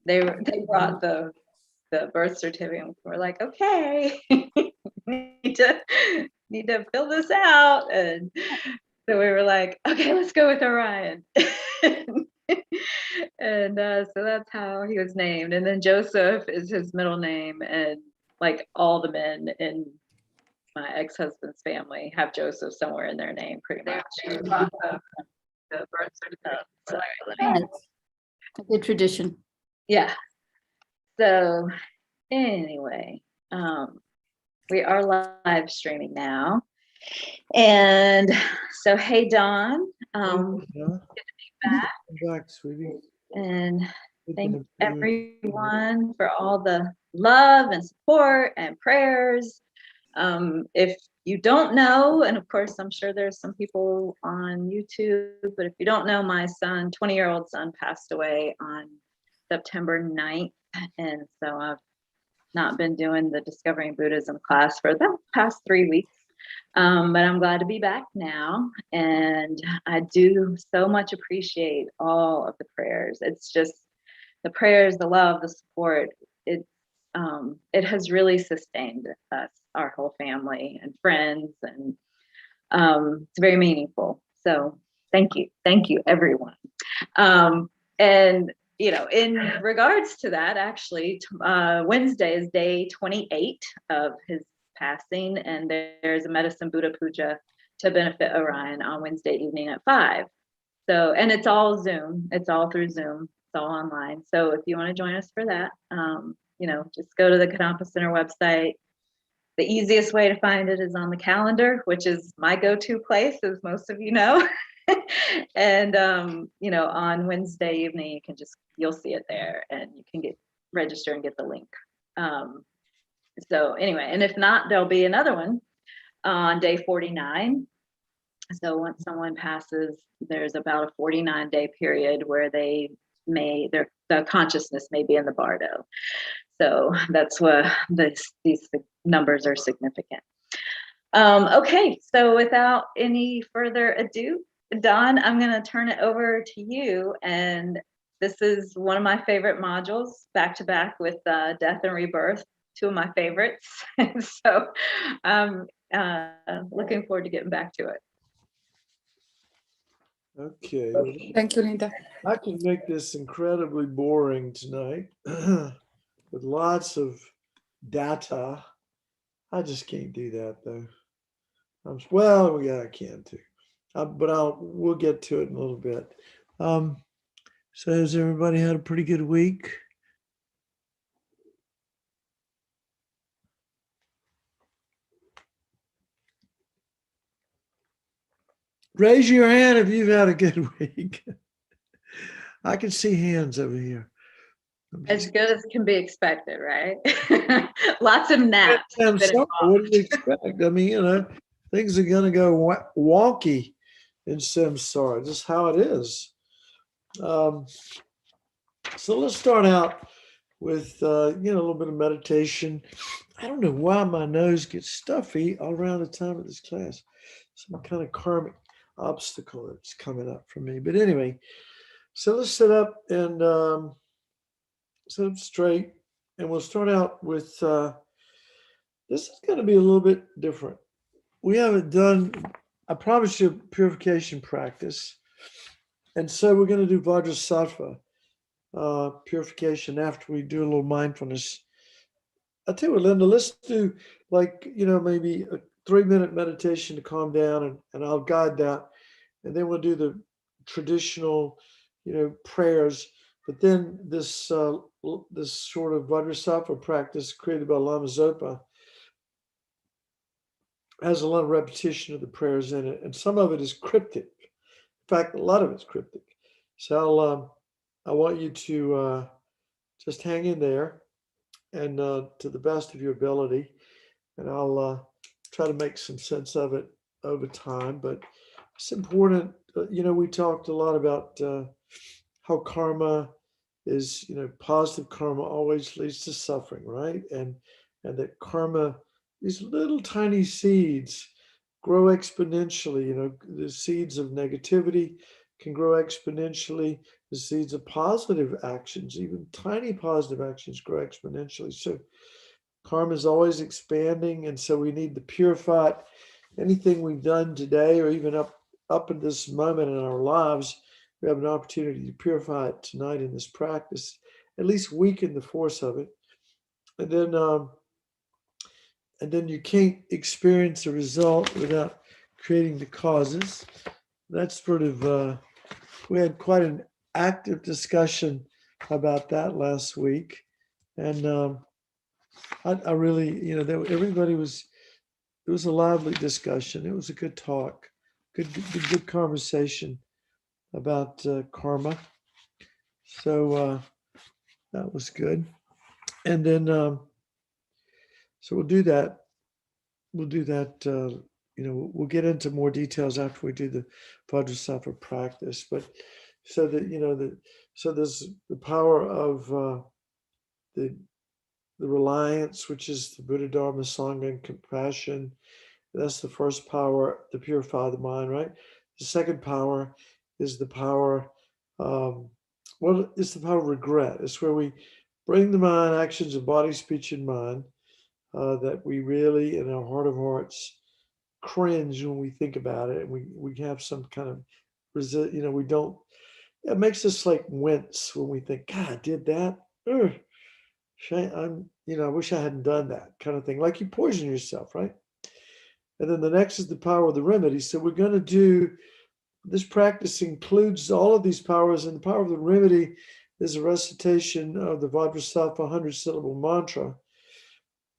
they brought the birth certificate. We're like, okay, need to fill this out. And so we were like, okay, let's go with Orion. And so that's how he was named. And then Joseph is his middle name. And like all the men in my ex-husband's family have Joseph somewhere in their name, pretty much. The birth certificate. So, A good tradition. yeah. So anyway, we are live streaming now. And so, hey, Dawn. Good to be back. Back, sweetie. And thank everyone for all the love and support and prayers. If you don't know, and of course, I'm sure there's some people on YouTube, but if you don't know, my son, 20-year-old son, passed away on September 9th. And so I've not been doing the Discovering Buddhism class for the past 3 weeks. But I'm glad to be back now. And I do so much appreciate all of the prayers. It's just the prayers, the love, the support. It has really sustained us, our whole family and friends, and it's very meaningful. So thank you, everyone. And in regards to that, actually, Wednesday is day 28 of his passing, and there's a Medicine Buddha Puja to benefit Orion on Wednesday evening at 5. So, and it's all Zoom. It's all through Zoom. It's all online. So if you want to join us for that, just go to the Kadampa Center website. The easiest way to find it is on the calendar, which is my go-to place, as most of you know. And on Wednesday evening, you'll see it there, and you can register and get the link. So anyway, and if not, there'll be another one on day 49. So once someone passes, there's about a 49-day period where the consciousness may be in the bardo. So that's what these numbers are significant. Okay, so without any further ado, Dawn, I'm going to turn it over to you. And this is one of my favorite modules, back to back with Death and Rebirth, two of my favorites. So I'm looking forward to getting back to it. Okay. Thank you, Linda. I can make this incredibly boring tonight with lots of data. I just can't do that though. I can too. But we'll get to it in a little bit. So has everybody had a pretty good week? Raise your hand if you've had a good week. I can see hands over here. As good as can be expected, right? Lots of naps. What do you expect? I mean, things are going to go wonky in samsara, just how it is. So let's start out with a little bit of meditation. I don't know why my nose gets stuffy all around the time of this class. Some kind of karmic obstacle that's coming up for me. But anyway, so let's sit up and sit up straight, and we'll start out with this is going to be a little bit different. We haven't done, I promised you, purification practice, and so we're going to do Vajrasattva purification after we do a little mindfulness. I'll tell you what, Linda, let's do maybe a 3-minute meditation to calm down, and I'll guide that, and then we'll do the traditional prayers. But then this sort of Vajrasattva practice created by Lama Zopa has a lot of repetition of the prayers in it, and some of it is cryptic. In fact, a lot of it's cryptic. So I want you to just hang in there, and to the best of your ability, and I'll try to make some sense of it over time. But it's important. We talked a lot about how karma is, positive karma always leads to suffering, right? And that karma, these little tiny seeds grow exponentially. The seeds of negativity can grow exponentially. The seeds of positive actions, even tiny positive actions, grow exponentially. So karma is always expanding, and so we need to purify it. Anything we've done today, or even up at this moment in our lives, we have an opportunity to purify it tonight in this practice, at least weaken the force of it, and then you can't experience the result without creating the causes. That's sort of we had quite an active discussion about that last week, and I really, everybody was. It was a lively discussion. It was a good talk, good conversation about karma. So that was good. And then, so we'll do that. We'll do that. We'll get into more details after we do the Vajrasattva practice. But so that so there's the power of the reliance, which is the Buddha, Dharma, Sangha, and compassion. That's the first power to purify the mind, right? The second power is the power, it's the power of regret. It's where we bring the mind, actions of body, speech, and mind, that we really, in our heart of hearts, cringe when we think about it. And we have some kind of we don't, it makes us like wince when we think, God, I did that. Ugh, I wish I hadn't done that kind of thing. Like you poison yourself, right? And then the next is the power of the remedy. So we're going to do this practice includes all of these powers, and the power of the remedy is a recitation of the Vajrasattva 100-syllable mantra.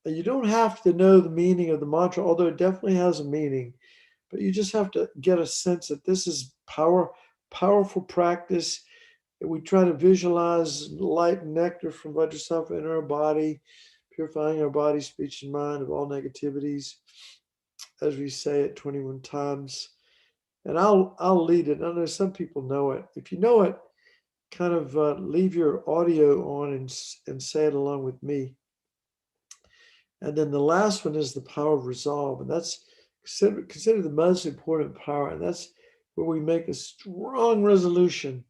And you don't have to know the meaning of the mantra, although it definitely has a meaning, but you just have to get a sense that this is powerful practice. We try to visualize light and nectar from Vajrasattva in our body, purifying our body, speech, and mind of all negativities, as we say it 21 times. And I'll lead it. I know some people know it. If you know it, kind of leave your audio on and say it along with me. And then the last one is the power of resolve, and that's considered the most important power. And that's where we make a strong resolution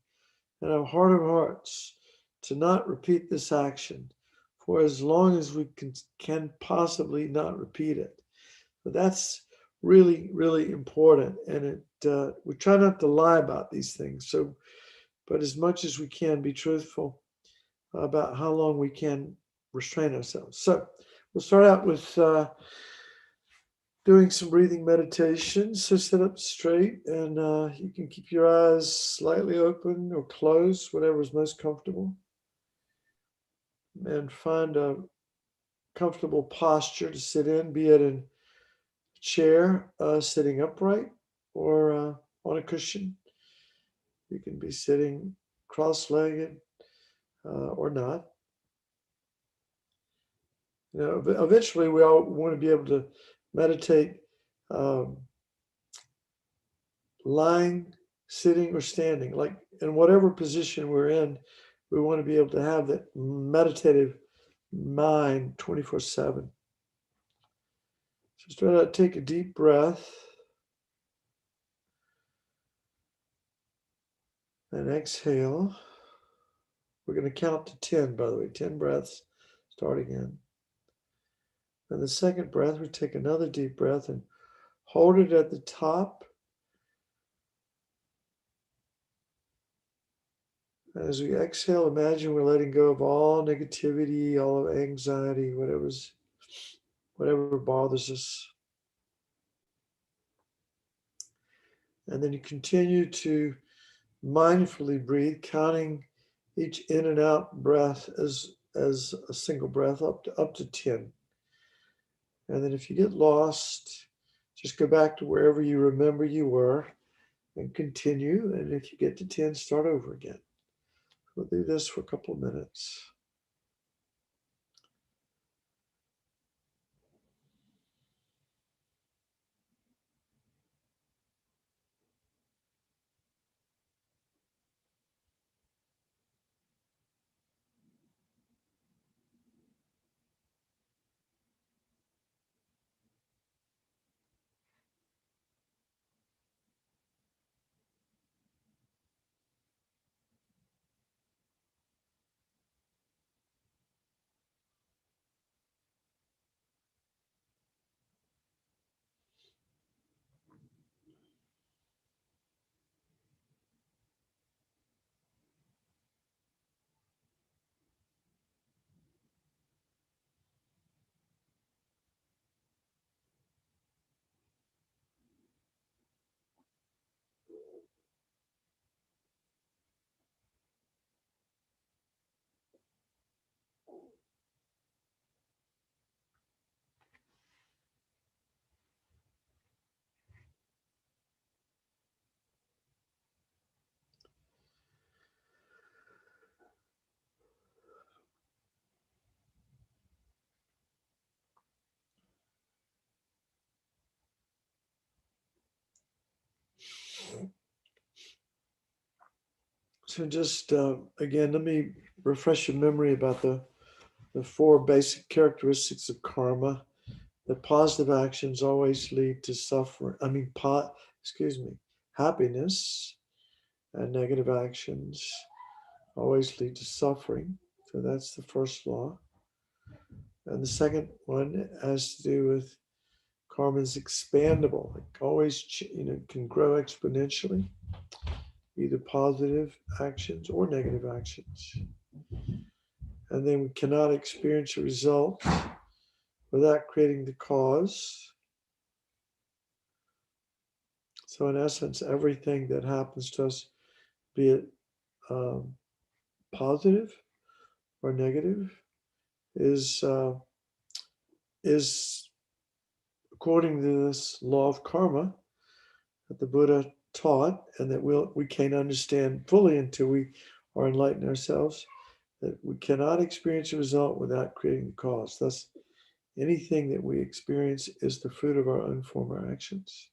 in our heart of hearts to not repeat this action for as long as we can possibly not repeat it. But that's really, really important. And we try not to lie about these things. So, but as much as we can, be truthful about how long we can restrain ourselves. So we'll start out with doing some breathing meditation. So sit up straight, and you can keep your eyes slightly open or closed, whatever is most comfortable. And find a comfortable posture to sit in, be it in a chair, sitting upright, or on a cushion. You can be sitting cross-legged or not. Eventually we all want to be able to meditate lying, sitting, or standing. Like in whatever position we're in, we want to be able to have that meditative mind 24/7. So start out, take a deep breath. And exhale. We're going to count to 10, by the way, 10 breaths. Start again. And the second breath, we take another deep breath and hold it at the top. As we exhale, imagine we're letting go of all negativity, all of anxiety, whatever bothers us. And then you continue to mindfully breathe, counting each in and out breath as a single breath up to 10. And then if you get lost, just go back to wherever you remember you were and continue. And if you get to 10, start over again. We'll do this for a couple of minutes. So just again, let me refresh your memory about the four basic characteristics of karma. That positive actions always lead to suffering. Happiness, and negative actions always lead to suffering. So that's the first law. And the second one has to do with karma is expandable. It always, can grow exponentially, either positive actions or negative actions. And then we cannot experience a result without creating the cause. So in essence, everything that happens to us, be it positive or negative, is according to this law of karma that the Buddha taught, and that we can't understand fully until we are enlightened ourselves, that we cannot experience a result without creating the cause. Thus, anything that we experience is the fruit of our own former actions.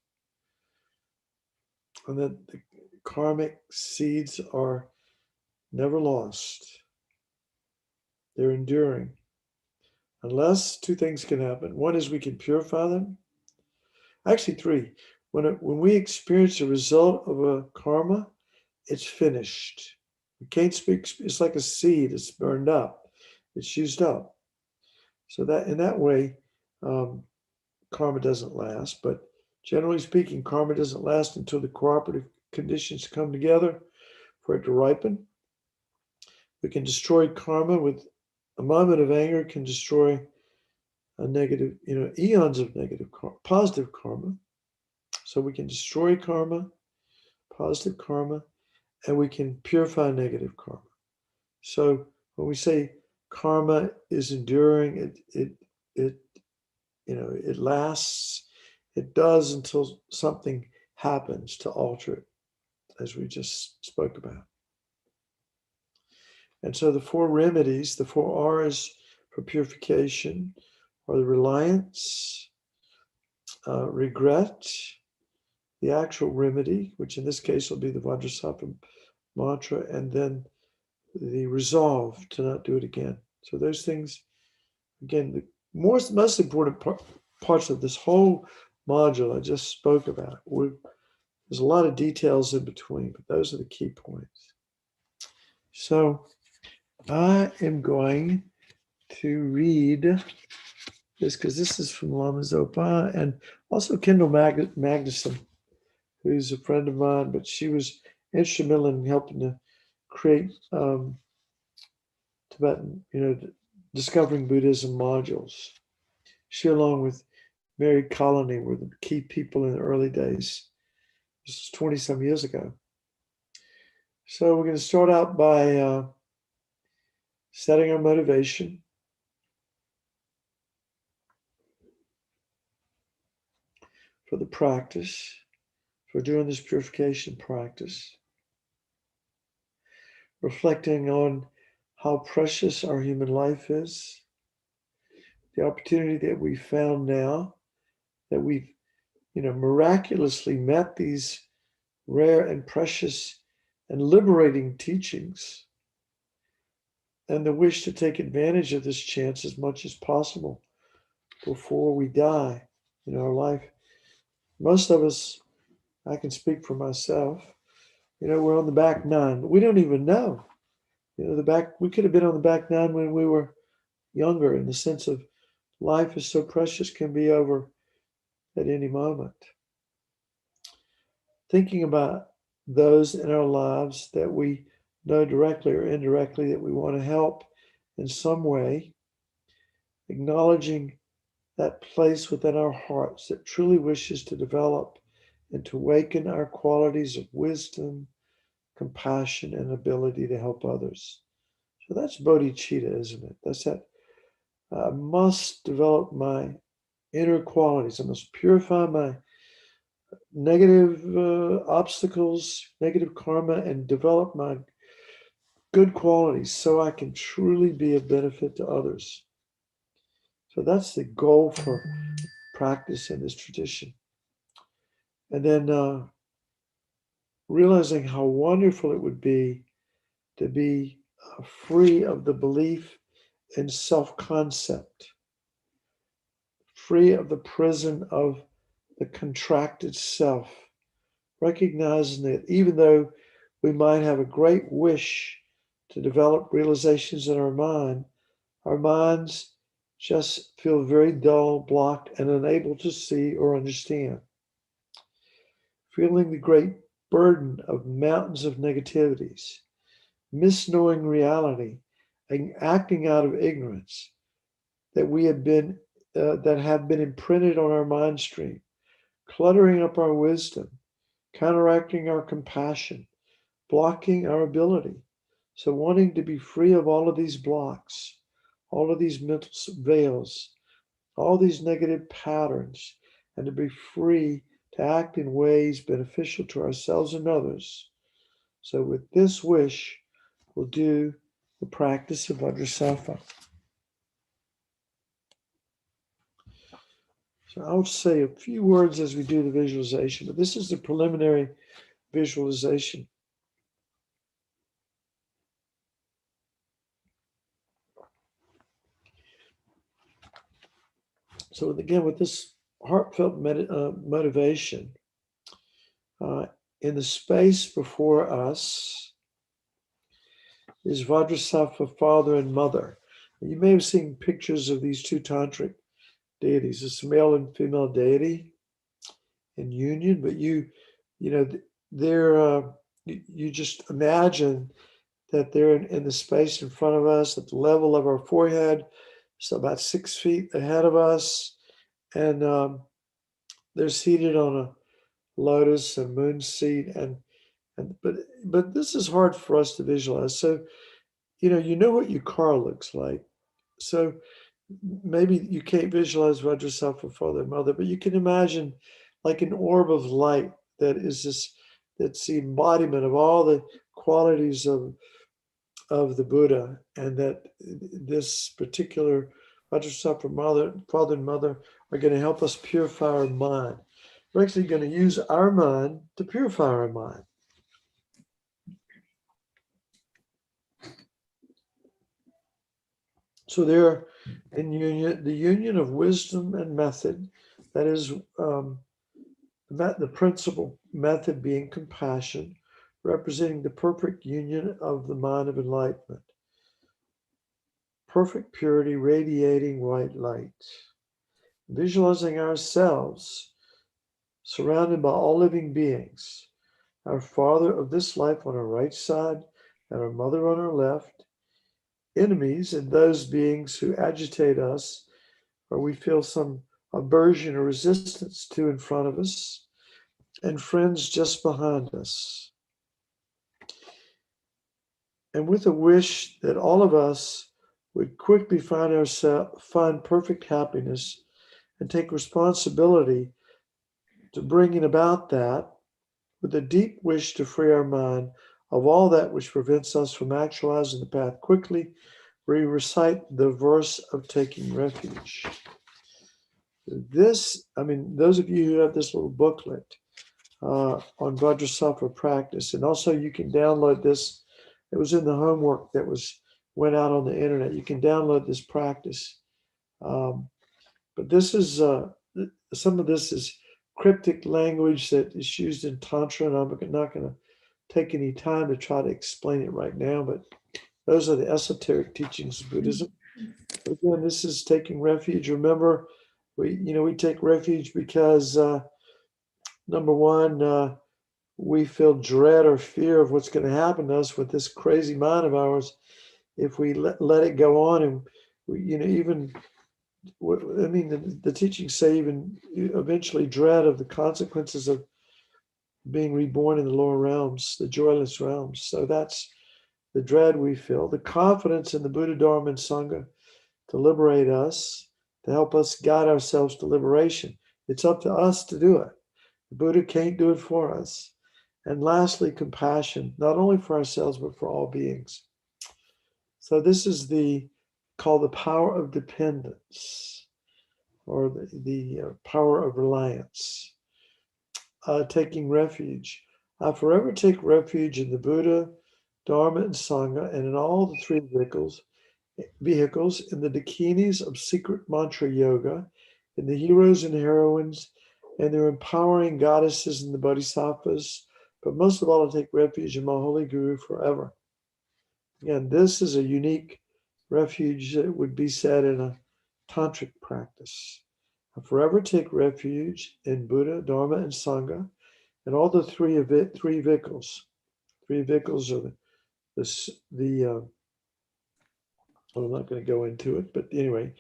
And that the karmic seeds are never lost. They're enduring. Unless two things can happen. One is we can purify them. Actually, three. When we experience a result of a karma, it's finished. We can't speak. It's like a seed. It's burned up. It's used up. So that in that way, karma doesn't last. But generally speaking, karma doesn't last until the cooperative conditions come together for it to ripen. We can destroy karma with a moment of anger. Can destroy a negative, eons of negative karma, positive karma. So we can destroy karma, positive karma, and we can purify negative karma. So when we say karma is enduring, it lasts. It does until something happens to alter it, as we just spoke about. And so the four remedies, the four R's for purification, are the reliance, regret, the actual remedy, which in this case will be the Vajrasattva mantra, and then the resolve to not do it again. So those things, again, the most important parts of this whole module I just spoke about. There's a lot of details in between, but those are the key points. So I am going to read this because this is from Lama Zopa and also Kendall Magnuson, who's a friend of mine, but she was instrumental in helping to create Tibetan, discovering Buddhism modules. She, along with Mary Colony, were the key people in the early days. This was 20 some years ago. So we're going to start out by setting our motivation. For the practice, for doing this purification practice. Reflecting on how precious our human life is, the opportunity that we found now, that we've, miraculously met these rare and precious and liberating teachings, and the wish to take advantage of this chance as much as possible before we die in our life. Most of us, I can speak for myself, we're on the back nine, but we don't even know. We could have been on the back nine when we were younger, in the sense of life is so precious, can be over at any moment. Thinking about those in our lives that we know directly or indirectly that we want to help in some way, acknowledging that place within our hearts that truly wishes to develop and to awaken our qualities of wisdom, compassion, and ability to help others. So that's bodhicitta, isn't it? That's that. I must develop my inner qualities. I must purify my negative obstacles, negative karma, and develop my good qualities so I can truly be of benefit to others. So that's the goal for practice in this tradition. And then realizing how wonderful it would be to be free of the belief in self-concept, free of the prison of the contracted self, recognizing that even though we might have a great wish to develop realizations in our minds just feel very dull, blocked, and unable to see or understand. Feeling the great burden of mountains of negativities, misknowing reality, and acting out of ignorance that have been imprinted on our mind stream, cluttering up our wisdom, counteracting our compassion, blocking our ability. So wanting to be free of all of these blocks, all of these mental veils, all these negative patterns, and to be free to act in ways beneficial to ourselves and others. So with this wish, we'll do the practice of Vajrasattva. So I'll say a few words as we do the visualization, but this is the preliminary visualization. So again, with this heartfelt motivation, in the space before us is Vajrasattva, father and mother. You may have seen pictures of these two tantric deities, this male and female deity in union, but you just imagine that they're in the space in front of us at the level of our forehead, so about 6 feet ahead of us, and they're seated on a lotus and moon seat, but this is hard for us to visualize. So you know what your car looks like. So maybe you can't visualize Vajrasattva, father and mother, but you can imagine like an orb of light that's the embodiment of all the qualities of the Buddha, and that this particular Vajrasattva, father and mother are going to help us purify our mind. We're actually going to use our mind to purify our mind. So they're in union, the union of wisdom and method, that is the principal method being compassion, representing the perfect union of the mind of enlightenment. Perfect purity radiating white light. Visualizing ourselves surrounded by all living beings, our Father of this life on our right side and our Mother on our left, enemies and those beings who agitate us or we feel some aversion or resistance to in front of us, and friends just behind us. And with a wish that all of us would quickly find perfect happiness and take responsibility to bringing about that, with a deep wish to free our mind of all that which prevents us from actualizing the path quickly, we recite the verse of taking refuge. Those of you who have this little booklet on Vajrasattva practice, and also you can download this. It was in the homework that went out on the internet. You can download this practice. But this is some of this is cryptic language that is used in Tantra, and I'm not going to take any time to try to explain it right now, but those are the esoteric teachings of Buddhism. But again, this is taking refuge. Remember, we take refuge because number one, we feel dread or fear of what's going to happen to us with this crazy mind of ours if we let it go on. And the teachings say even eventually dread of the consequences of being reborn in the lower realms, the joyless realms. So that's the dread we feel. The confidence in the Buddha, Dharma, and Sangha to liberate us, to help us guide ourselves to liberation. It's up to us to do it. The Buddha can't do it for us. And lastly, compassion, not only for ourselves, but for all beings. So this is called the power of dependence, or the power of reliance. Taking refuge. I forever take refuge in the Buddha, Dharma, and Sangha, and in all the three vehicles in the dakinis of secret mantra yoga, in the heroes and heroines, and their empowering goddesses and the bodhisattvas, but most of all, I take refuge in my holy guru forever. Again, this is a unique refuge that would be said in a tantric practice. I forever take refuge in Buddha, Dharma, and Sangha, and all the three vehicles. Three vehicles are I'm not going to go into it, but anyway,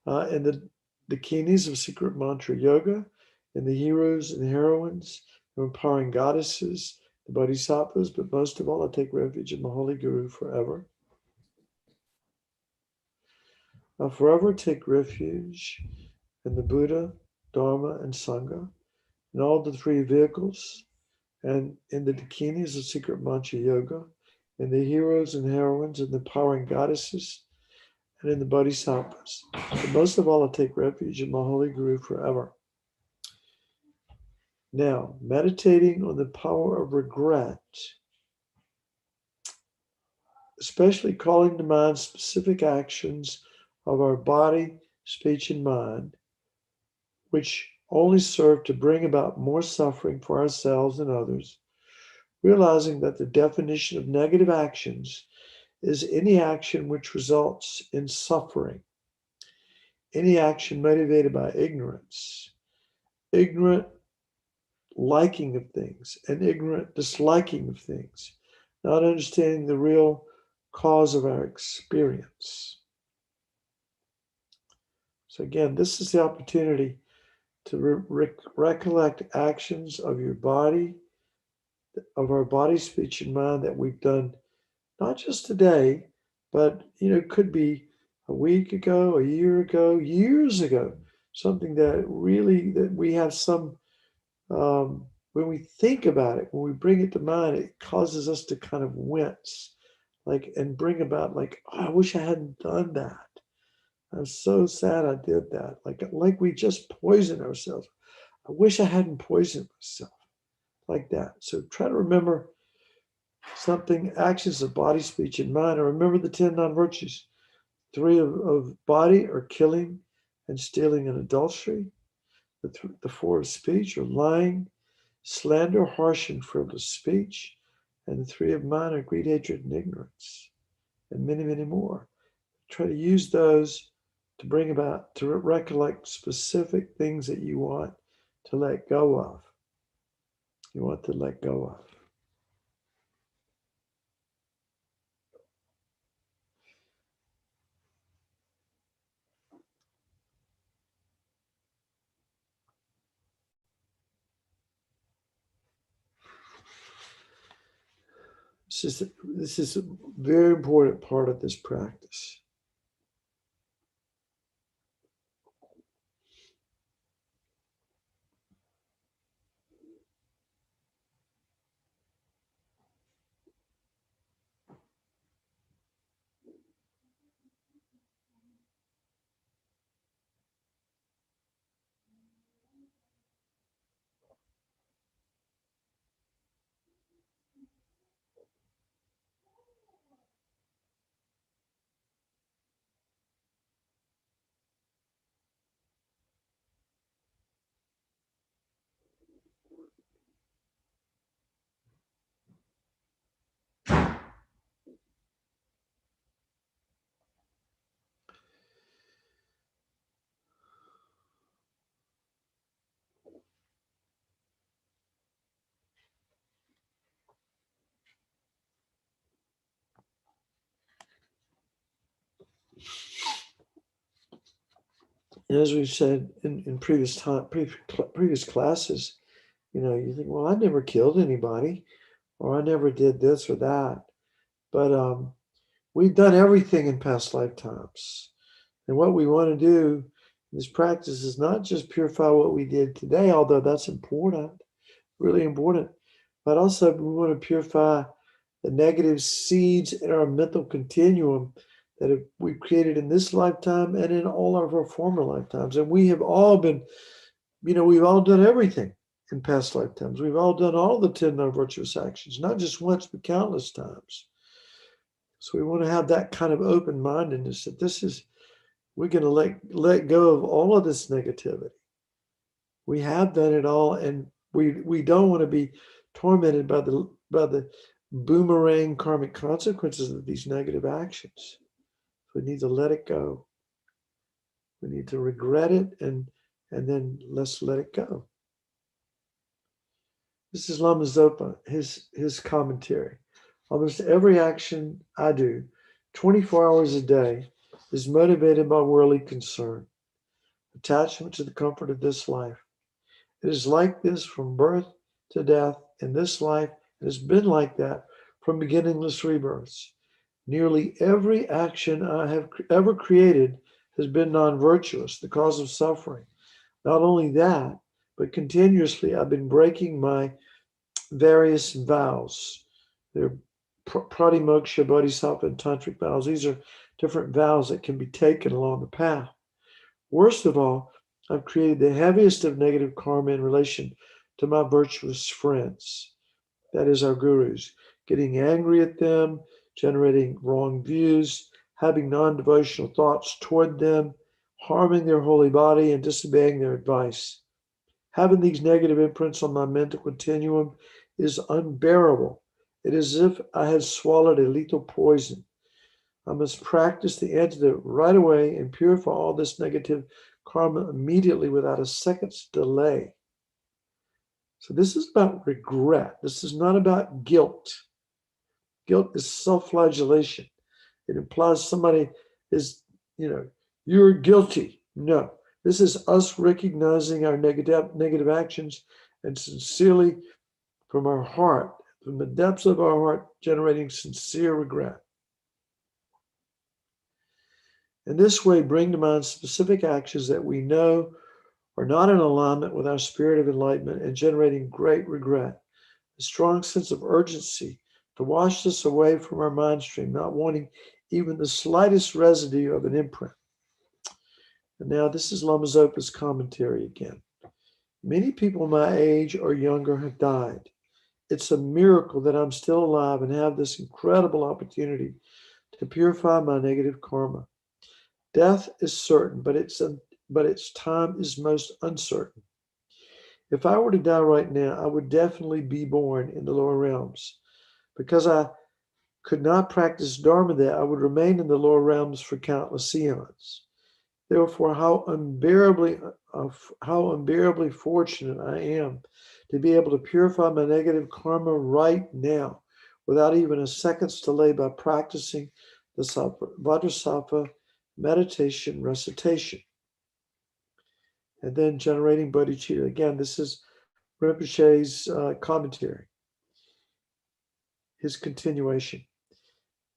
and the bikinis of secret mantra yoga, and the heroes and heroines, the empowering goddesses, the bodhisattvas, but most of all, I take refuge in my holy guru forever. I forever take refuge in the Buddha, Dharma, and Sangha, in all the three vehicles, and in the dakinis of secret mantra yoga, in the heroes and heroines, and the empowering goddesses, and in the bodhisattvas. But most of all, I take refuge in my holy guru forever. Now, meditating on the power of regret, especially calling to mind specific actions of our body, speech, and mind, which only serve to bring about more suffering for ourselves and others, realizing that the definition of negative actions is any action which results in suffering, any action motivated by ignorance, ignorant liking of things, and ignorant disliking of things, not understanding the real cause of our experience. So again, this is the opportunity to recollect actions of your body, of our body, speech, and mind that we've done, not just today, but could be a week ago, a year ago, years ago, something that we have some, when we think about it, when we bring it to mind, it causes us to kind of wince, and bring about oh, I wish I hadn't done that. I'm so sad I did that. Like we just poisoned ourselves. I wish I hadn't poisoned myself like that. So try to remember something, actions of body, speech, and mind, and remember the 10 non-virtues. 3 of body are killing and stealing and adultery. The 4 of speech are lying, slander, harsh and frivolous speech. And the 3 of mind are greed, hatred, and ignorance, and many, many more. Try to use those to bring about, to recollect specific things that you want to let go of. You want to let go of. This is a very important part of this practice. As we've said in previous classes, you think, well, I never killed anybody, or I never did this or that. But we've done everything in past lifetimes. And what we want to do in this practice is not just purify what we did today, although that's important, really important, but also we want to purify the negative seeds in our mental continuum that we've created in this lifetime and in all of our former lifetimes. And we have all been, we've all done everything in past lifetimes. We've all done all the 10 non-virtuous actions, not just once, but countless times. So we want to have that kind of open-mindedness that we're going to let go of all of this negativity. We have done it all, and we don't want to be tormented by the boomerang karmic consequences of these negative actions. We need to let it go. We need to regret it, and then let's let it go. This is Lama Zopa, his commentary. Almost every action I do, 24 hours a day, is motivated by worldly concern, attachment to the comfort of this life. It is like this from birth to death in this life. It has been like that from beginningless rebirths. Nearly every action I have ever created has been non-virtuous, the cause of suffering. Not only that, but continuously I've been breaking my various vows. They're pratimoksha, bodhisattva, and tantric vows. These are different vows that can be taken along the path. Worst of all, I've created the heaviest of negative karma in relation to my virtuous friends. That is our gurus. Getting angry at them, generating wrong views, having non-devotional thoughts toward them, harming their holy body, and disobeying their advice. Having these negative imprints on my mental continuum is unbearable. It is as if I had swallowed a lethal poison. I must practice the antidote right away and purify all this negative karma immediately without a second's delay. So this is about regret. This is not about guilt. Guilt is self-flagellation. It implies somebody is, you're guilty. No, this is us recognizing our negative actions and sincerely from our heart, from the depths of our heart, generating sincere regret. In this way, bring to mind specific actions that we know are not in alignment with our spirit of enlightenment and generating great regret, a strong sense of urgency to wash this away from our mind stream, not wanting even the slightest residue of an imprint. And now this is Lama Zopa's commentary again. Many people my age or younger have died. It's a miracle that I'm still alive and have this incredible opportunity to purify my negative karma. Death is certain, but its time is most uncertain. If I were to die right now, I would definitely be born in the lower realms. Because I could not practice Dharma there, I would remain in the lower realms for countless eons. Therefore, how unbearably fortunate I am to be able to purify my negative karma right now, without even a second's delay by practicing the Vajrasattva meditation recitation. And then generating bodhicitta. Again, this is Rinpoche's commentary, his continuation.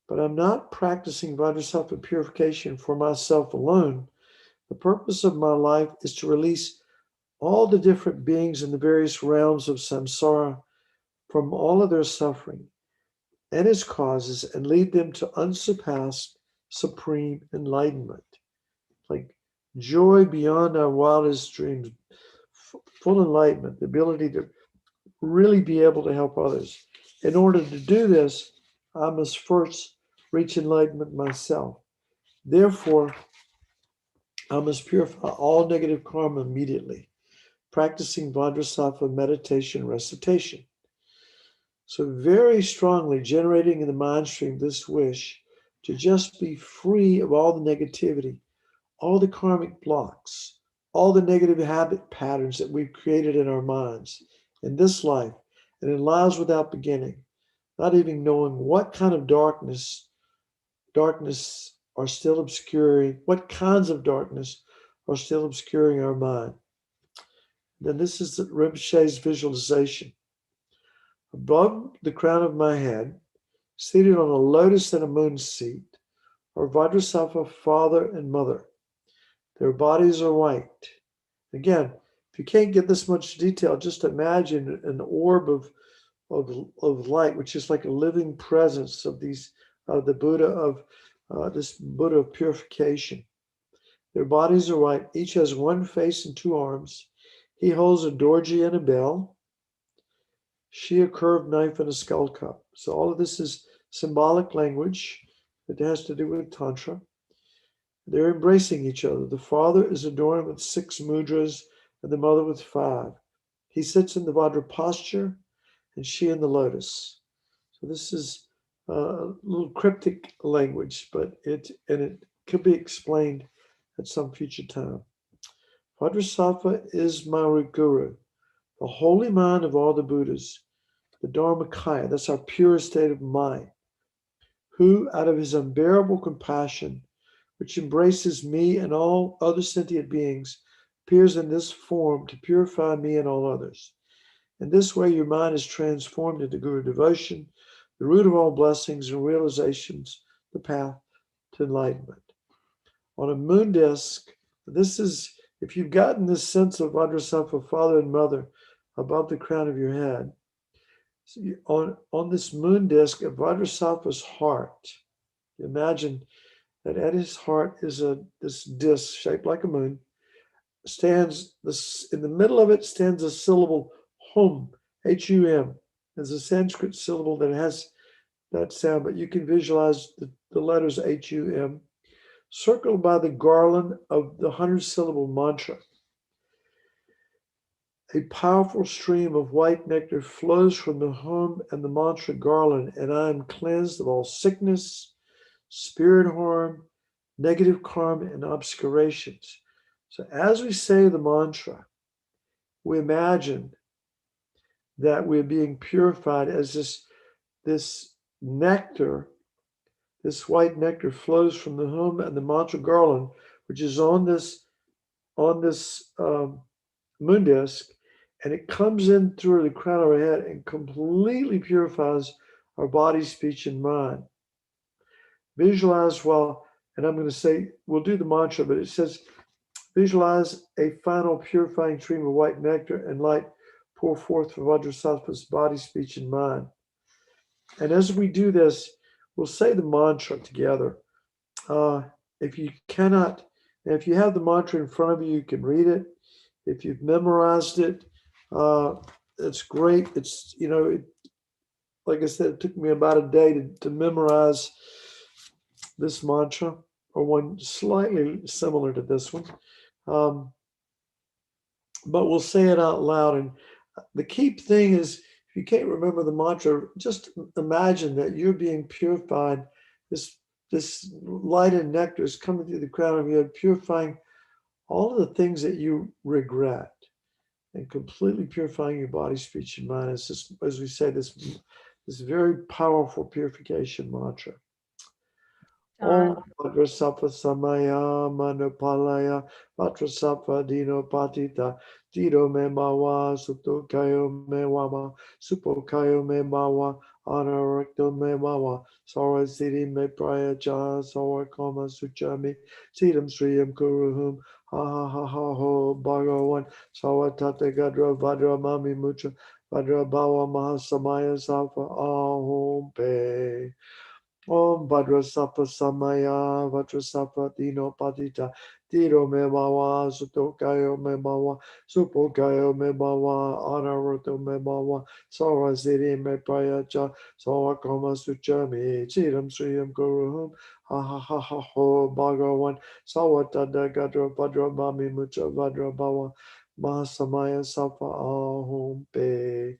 But I'm not practicing Vajrasattva purification for myself alone. The purpose of my life is to release all the different beings in the various realms of samsara from all of their suffering and its causes and lead them to unsurpassed supreme enlightenment. Like joy beyond our wildest dreams, full enlightenment, the ability to really be able to help others. In order to do this, I must first reach enlightenment myself. Therefore, I must purify all negative karma immediately, practicing Vajrasattva meditation recitation. So very strongly generating in the mind stream this wish to just be free of all the negativity, all the karmic blocks, all the negative habit patterns that we've created in our minds in this life and in lives without beginning, not even knowing what kind of darkness are still obscuring, what kinds of darkness are still obscuring our mind. Then this is Rinpoche's visualization. Above the crown of my head, seated on a lotus and a moon seat, are Vajrasattva father and mother. Their bodies are white. Again, if you can't get this much detail, just imagine an orb of light, which is like a living presence of the Buddha of this Buddha of purification. Their bodies are white. Each has one face and two arms. He holds a dorji and a bell. She a curved knife and a skull cup. So all of this is symbolic language It has to do with Tantra. They're embracing each other. The father is adorned with 6 mudras and the mother with 5. He sits in the Vajra posture and she in the lotus. So this is a little cryptic language, but it could be explained at some future time. Vajrasattva is my guru, the holy mind of all the Buddhas, the Dharmakaya, that's our pure state of mind, who out of his unbearable compassion, which embraces me and all other sentient beings, appears in this form to purify me and all others. In this way, your mind is transformed into Guru devotion, the root of all blessings and realizations, the path to enlightenment. On a moon disk, this is, if you've gotten this sense of Vajrasattva, father and mother, above the crown of your head, so on this moon disk at Vajrasattva's heart, imagine that at his heart is this disc shaped like a moon, stands this, in the middle of it stands a syllable hum, H-U-M. There's a Sanskrit syllable that has that sound, but you can visualize the letters H-U-M, circled by the garland of the 100-syllable mantra. A powerful stream of white nectar flows from the hum and the mantra garland, and I am cleansed of all sickness, spirit harm, negative karma, and obscurations. So as we say the mantra, we imagine that we're being purified as this nectar, this white nectar flows from the hum and the mantra garland, which is on this moon disk, and it comes in through the crown of our head and completely purifies our body, speech, and mind. Visualize and I'm going to say, we'll do the mantra, but it says, visualize a final purifying stream of white nectar and light pour forth from Vajrasattva's body, speech, and mind. And as we do this, we'll say the mantra together. If you have the mantra in front of you, you can read it. If you've memorized it, it's great. It's, like I said, it took me about a day to memorize this mantra, or one slightly similar to this one. But we'll say it out loud. And the key thing is, if you can't remember the mantra, just imagine that you're being purified. This light and nectar is coming through the crown of your head, purifying all of the things that you regret, and completely purifying your body, speech, and mind. It's just, as we say, this very powerful purification mantra. Om Vajrasattva Samaya Manupalaya Vajrasattva Dino Patita Dido Me Mawa Sutokayo Me Wama Supokayo Me Mawa Anarakto Me Mawa Sara Siddhi Me Prayaja Sara Kama Suchami Siddham Sriyam Kuruhum Ha Ha Ha Ha Ho Bhagavan Sara Tata Gadra Vajra Mami Mucha Vajra Bhava Mahasamaya Safa Ahom Pe Om Vajrasattva Samaya Vajrasattva Dino Patita Diro Me Bawa Sutokayo Me Bawa Supokayo Me Bawa Anaruto Me Bawa Sara Siddhi Me Prayacha Sara Kama Suchami Chiram Sriyam Guruhum Ha Ha Ha Ha Ho Bhagavan Sawatada Gadra Vajra Mami Mucha Vajra Bawa Mahasamaya Safa Ahom Pe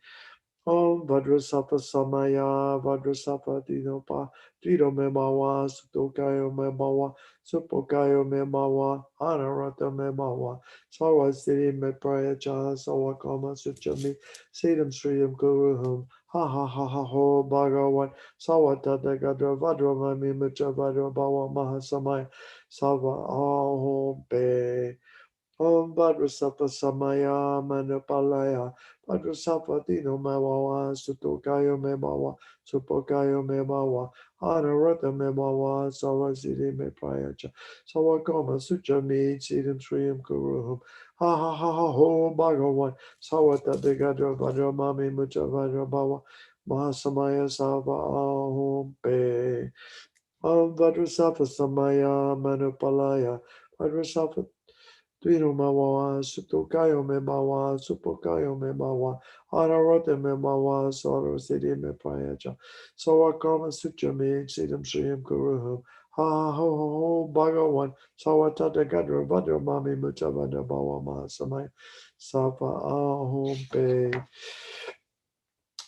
Om Vajrasattva Samaya Vajrasattva Dino Me Bawa Sutokayo Me Bawa Supokayo Me Bawa Anarata Me Bawa Sawa Siddhi Me Prayacha Sawa Kama Suchami Siddham Sriyam Guruhum Ha Ha Ha Ha Ho Bhagavan Sawa Tata Gadra Vajra Mami Mucha Vajra Bawa Mahasamaya Sava Ahom Pe Om Vajrasattva Samaya Manupalaya Vajrasattva Dino Mewawa Sutokayo Mewawa Supokayo Mewawa Anarata Mewawa Sarasiddhi Me Prayacha Sawakoma Suchami Siddham Sriyam Kuruhum Ha Ha Ha Ha Ho Bhagavan Sawata Degadra Vajra Mami Mucha Vajra Bhava Mahasamaya Sava Ahom Pe Om Vajrasattva Samaya Manupalaya Vajrasattva Dino Mawa, Sutokayo me Mawa, Supokayo me Mawa, Ararote me Mawa, Soro City me Prayacha, Sawakama Sucha me, Sidam Sriam Kuruhum, Ha ho ho ho, Bhagawan, Sawatata Gadra, Vadra Mami Mutavada Bawa Mahasamaya, Sapa Ahom Pe.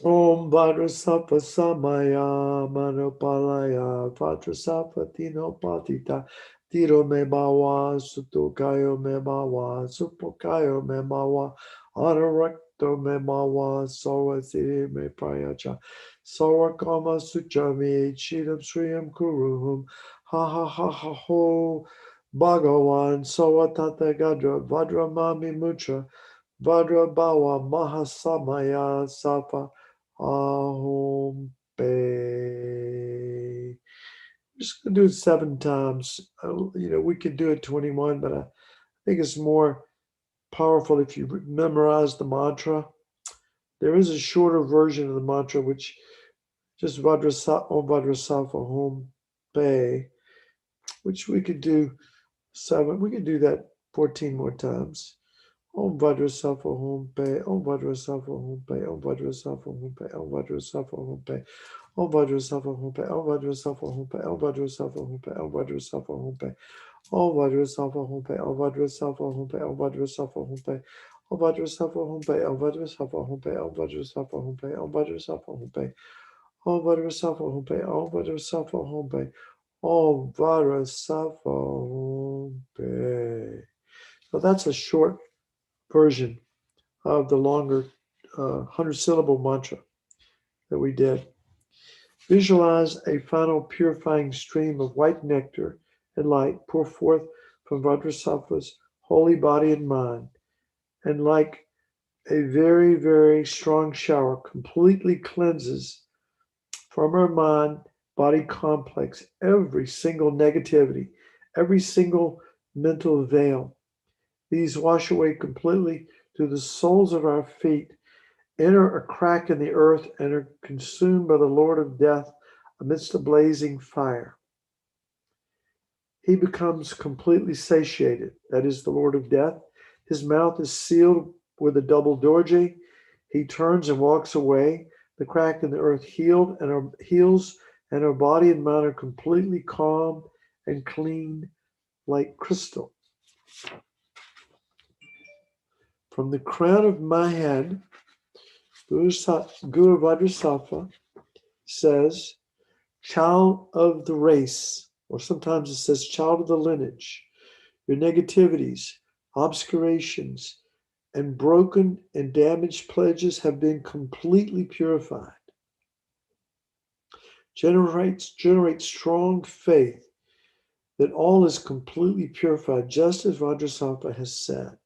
Om Vajra Sapa Samaya Manopalaya Vajra Sapa Tino Patita Tiro Me Bawa Sutokayo Me Bawa Supokayo Me Bawa Ararakto Me Bawa Sawa Siri Me Prayacha Sawa Kama Suchami Chidam Sriyam Kuruhum Ha ha ha ha ho Bhagawan Sawa Tata Gadra Vajra Mami Mutra Vajra Bawa Mahasamaya Sapa Ahom Bay. Just gonna do it 7 times. We could do it 21, but I think it's more powerful if you memorize the mantra. There is a shorter version of the mantra, which just Om Vadrasafa Hom Bay, which we could do 7. We could do that 14 more times. Om Vadrasafa Hom Bay, Om Vadrasafa Hom Bay, Om Vadrasafa Hom Bay, Om Vadrasafa Hom Bay. Om Vadrasafa Hom Bay, Om Vadrasafa Hom Bay, Om Vadrasafa Hom Bay, Om Vadrasafa Hom Bay, Om Vadrasafa Hom Bay, Om Vadrasafa Hom Bay, Om Vadrasafa Hom Bay, Om Vadrasafa Hom Bay, Om Vadrasafa Hom Bay, Om Vadrasafa Hom Bay, Om Vadrasafa Hom Bay, Om Vadrasafa Hom Bay, Om Vadrasafa Hom Bay, Om Vadrasafa Hom Bay. So that's a short version of the longer 100-syllable mantra that we did. Visualize a final purifying stream of white nectar and light pour forth from Vajrasattva's holy body and mind, and like a very, very strong shower, completely cleanses from our mind body complex every single negativity, every single mental veil. These wash away completely to the soles of our feet, enter a crack in the earth, and are consumed by the Lord of Death amidst the blazing fire. He becomes completely satiated, that is, the Lord of Death. His mouth is sealed with a double dorje. He turns and walks away. The crack in the earth heals, and our body and mind are completely calm and clean like crystal. From the crown of my head, Guru Vajrasattva says, child of the race, or sometimes it says child of the lineage, your negativities, obscurations, and broken and damaged pledges have been completely purified. Generate strong faith that all is completely purified, just as Vajrasattva has said.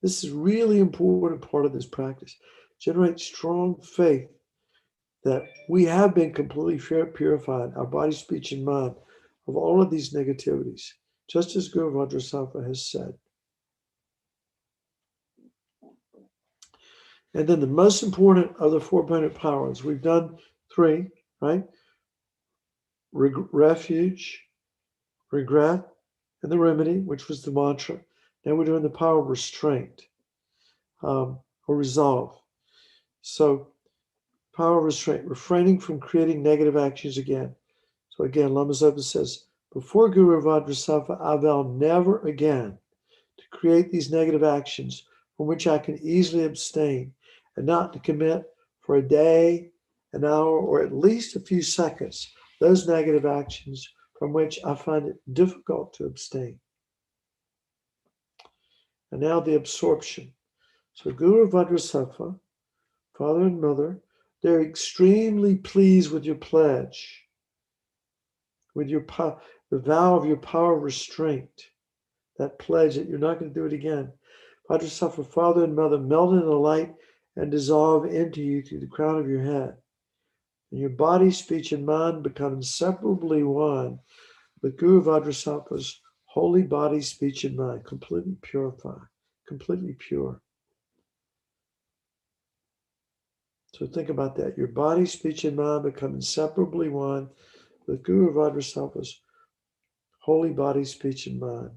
This is really important part of this practice. Generate strong faith that we have been completely purified, our body, speech, and mind, of all of these negativities, just as Guru Vajrasattva has said. And then the most important of the 4 powers, we've done 3, right? Refuge, regret, and the remedy, which was the mantra. Now we're doing the power of restraint, or resolve. So, power of restraint, refraining from creating negative actions again. So again, Lama Zopa says, before Guru Vajrasattva, I vow never again to create these negative actions from which I can easily abstain, and not to commit for a day, an hour, or at least a few seconds those negative actions from which I find it difficult to abstain. And now the absorption. So Guru Vajrasattva, father and mother, they're extremely pleased with your pledge, with your the vow of your power of restraint, that pledge that you're not going to do it again. Vajrasattva, father and mother, melt in the light and dissolve into you through the crown of your head. And your body, speech, and mind become inseparably one with Guru Vajrasattva's holy body, speech, and mind, completely purified, completely pure. So think about that. Your body, speech, and mind become inseparably one with Guru Vajrasattva's holy body, speech, and mind.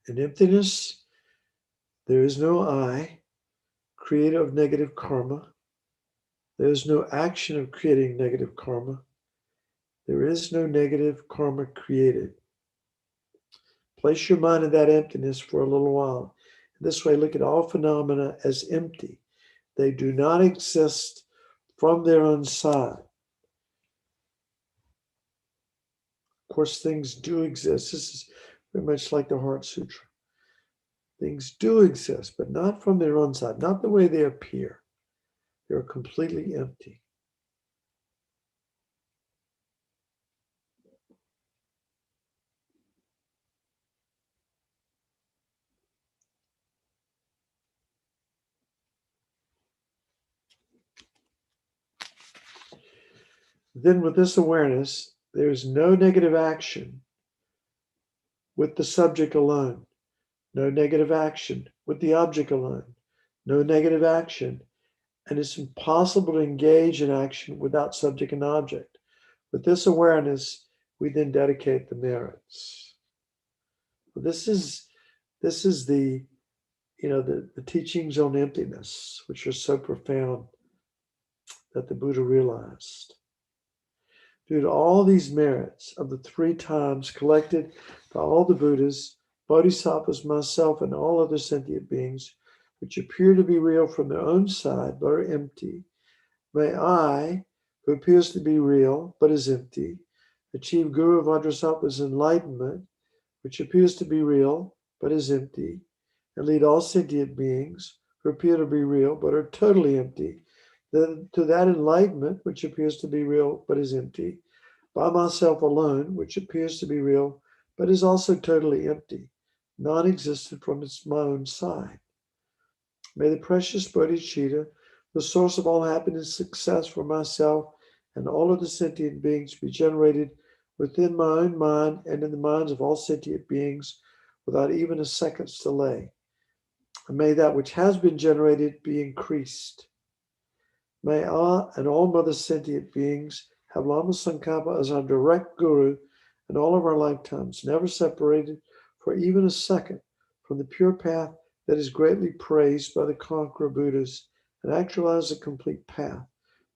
In emptiness, there is no I, creator of negative karma. There is no action of creating negative karma. There is no negative karma created. Place your mind in that emptiness for a little while. This way, look at all phenomena as empty. They do not exist from their own side. Of course, things do exist. This is very much like the Heart Sutra. Things do exist, but not from their own side, not the way they appear. They're completely empty. Then with this awareness, there is no negative action with the subject alone, no negative action with the object alone, no negative action, and it's impossible to engage in action without subject and object. With this awareness, we then dedicate the merits. This is the the teachings on emptiness, which are so profound that the Buddha realized. Due to all these merits of the 3 times collected by all the Buddhas, Bodhisattvas, myself, and all other sentient beings, which appear to be real from their own side but are empty, may I, who appears to be real but is empty, achieve Guru Vajrasattva's enlightenment, which appears to be real but is empty, and lead all sentient beings who appear to be real but are totally empty to that enlightenment which appears to be real but is empty, by myself alone, which appears to be real but is also totally empty, non-existent from my own side. May the precious bodhicitta, the source of all happiness and success for myself and all of the sentient beings, be generated within my own mind and in the minds of all sentient beings without even a second's delay. And may that which has been generated be increased. May I and all mother sentient beings have Lama Tsongkhapa as our direct guru in all of our lifetimes, never separated for even a second from the pure path that is greatly praised by the conqueror Buddhas, and actualize the complete path,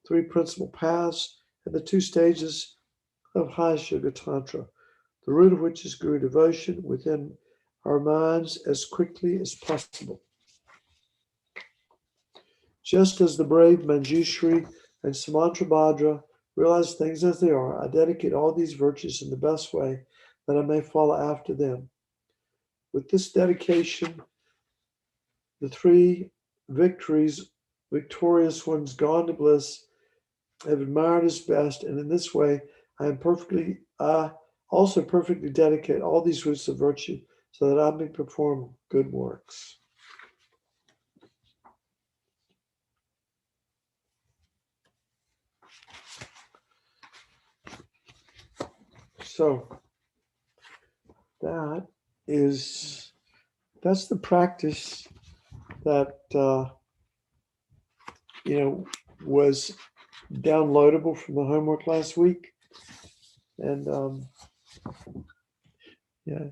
3 principal paths, and the 2 stages of High Yoga Tantra, the root of which is Guru devotion within our minds as quickly as possible. Just as the brave Manjushri and Samantrabhadra realize things as they are, I dedicate all these virtues in the best way that I may follow after them. With this dedication, the 3 victorious ones gone to bliss, have admired his best, and in this way I also perfectly dedicate all these roots of virtue so that I may perform good works. So that's the practice that was downloadable from the homework last week, and yeah.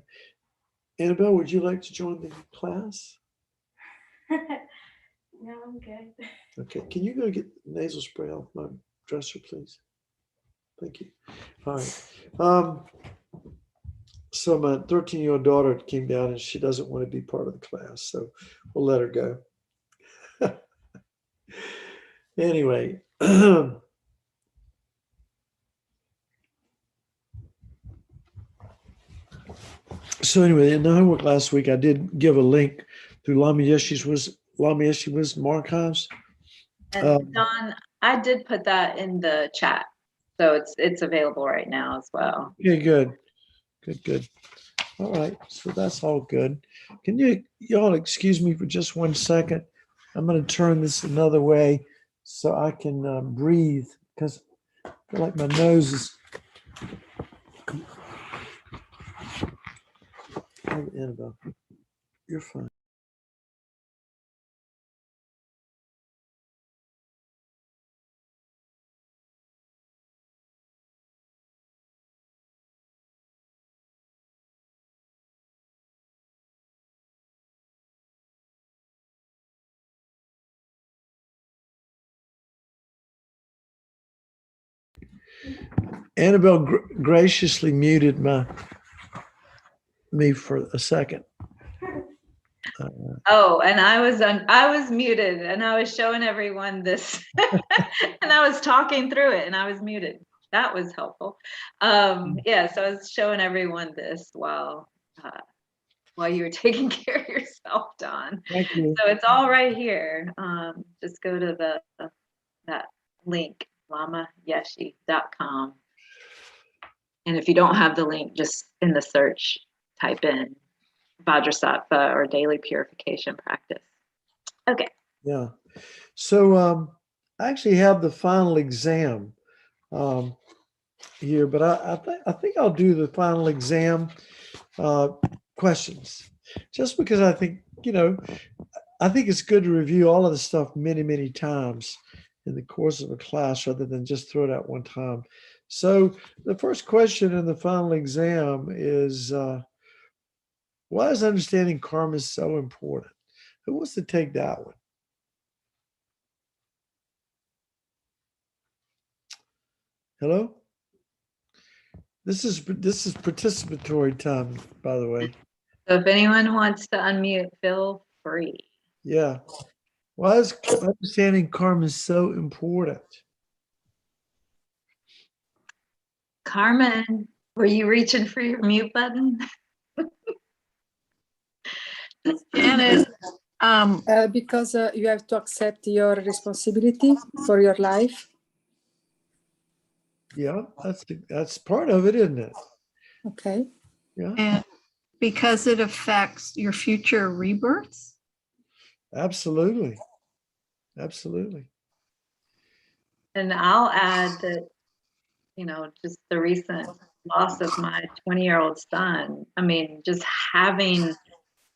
Annabelle, would you like to join the class? No, I'm good. Okay, can you go get nasal spray off my dresser, please? Thank you. All right. So my 13-year-old daughter came down and she doesn't want to be part of the class, so we'll let her go. Anyway, so anyway, in the homework last week, I did give a link through Lama Yeshe's Wisdom Archives. And Don, I did put that in the chat. So it's available right now as well. Yeah, good. Good. All right. So that's all good. Can y'all excuse me for just 1 second? I'm going to turn this another way so I can breathe because I feel like my nose is. Oh, Annabelle, you're fine. Annabelle graciously muted me for a second. Oh, and I was muted and I was showing everyone this and I was talking through it and I was muted. That was helpful. Yeah, so I was showing everyone this while you were taking care of yourself, Don. Thank you. So it's all right here. Just go to that link, lamayeshi.com. And if you don't have the link, just in the search, type in Vajrasattva or daily purification practice. Okay. Yeah. So I actually have the final exam here, but I think I'll do the final exam questions just because I think, I think it's good to review all of the stuff many, many times in the course of a class rather than just throw it out one time. So the first question in the final exam is, why is understanding karma so important? Who wants to take that one? Hello? This is participatory time, by the way. So if anyone wants to unmute, feel free. Yeah. Why is understanding karma so important? Carmen, were you reaching for your mute button? Janet, Because you have to accept your responsibility for your life. Yeah, that's part of it, isn't it? Okay. Yeah, and because it affects your future rebirths. absolutely. Absolutely. And I'll add that, just the recent loss of my 20-year-old son. I mean, just having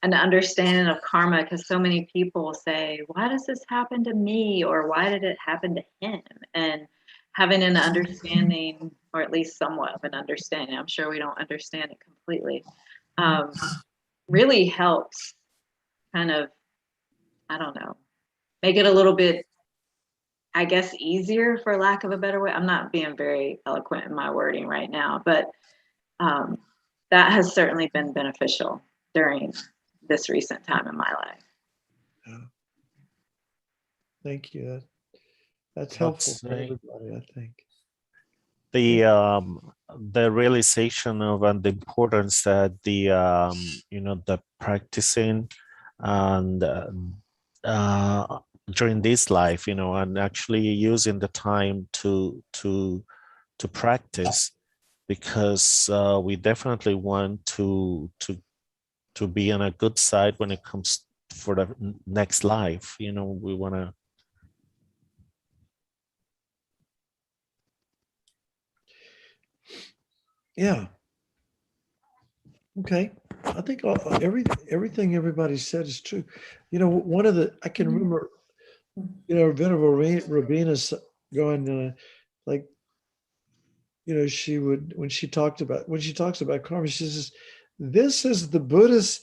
an understanding of karma, because so many people say, why does this happen to me? Or why did it happen to him? And having an understanding, or at least somewhat of an understanding, I'm sure we don't understand it completely, really helps kind of, I don't know, make it a little bit, I guess, easier, for lack of a better way. I'm not being very eloquent in my wording right now, but that has certainly been beneficial during this recent time in my life. Yeah. Thank you. That's helpful for everybody, I think. The realization of and the importance that the practicing and during this life, and actually using the time to practice, because we definitely want to be on a good side when it comes for the next life. We want to. Yeah. Okay. I think everything everybody said is true. I can remember, Venerable Rabina going, she would, when she talks about karma, she says, this is the Buddhist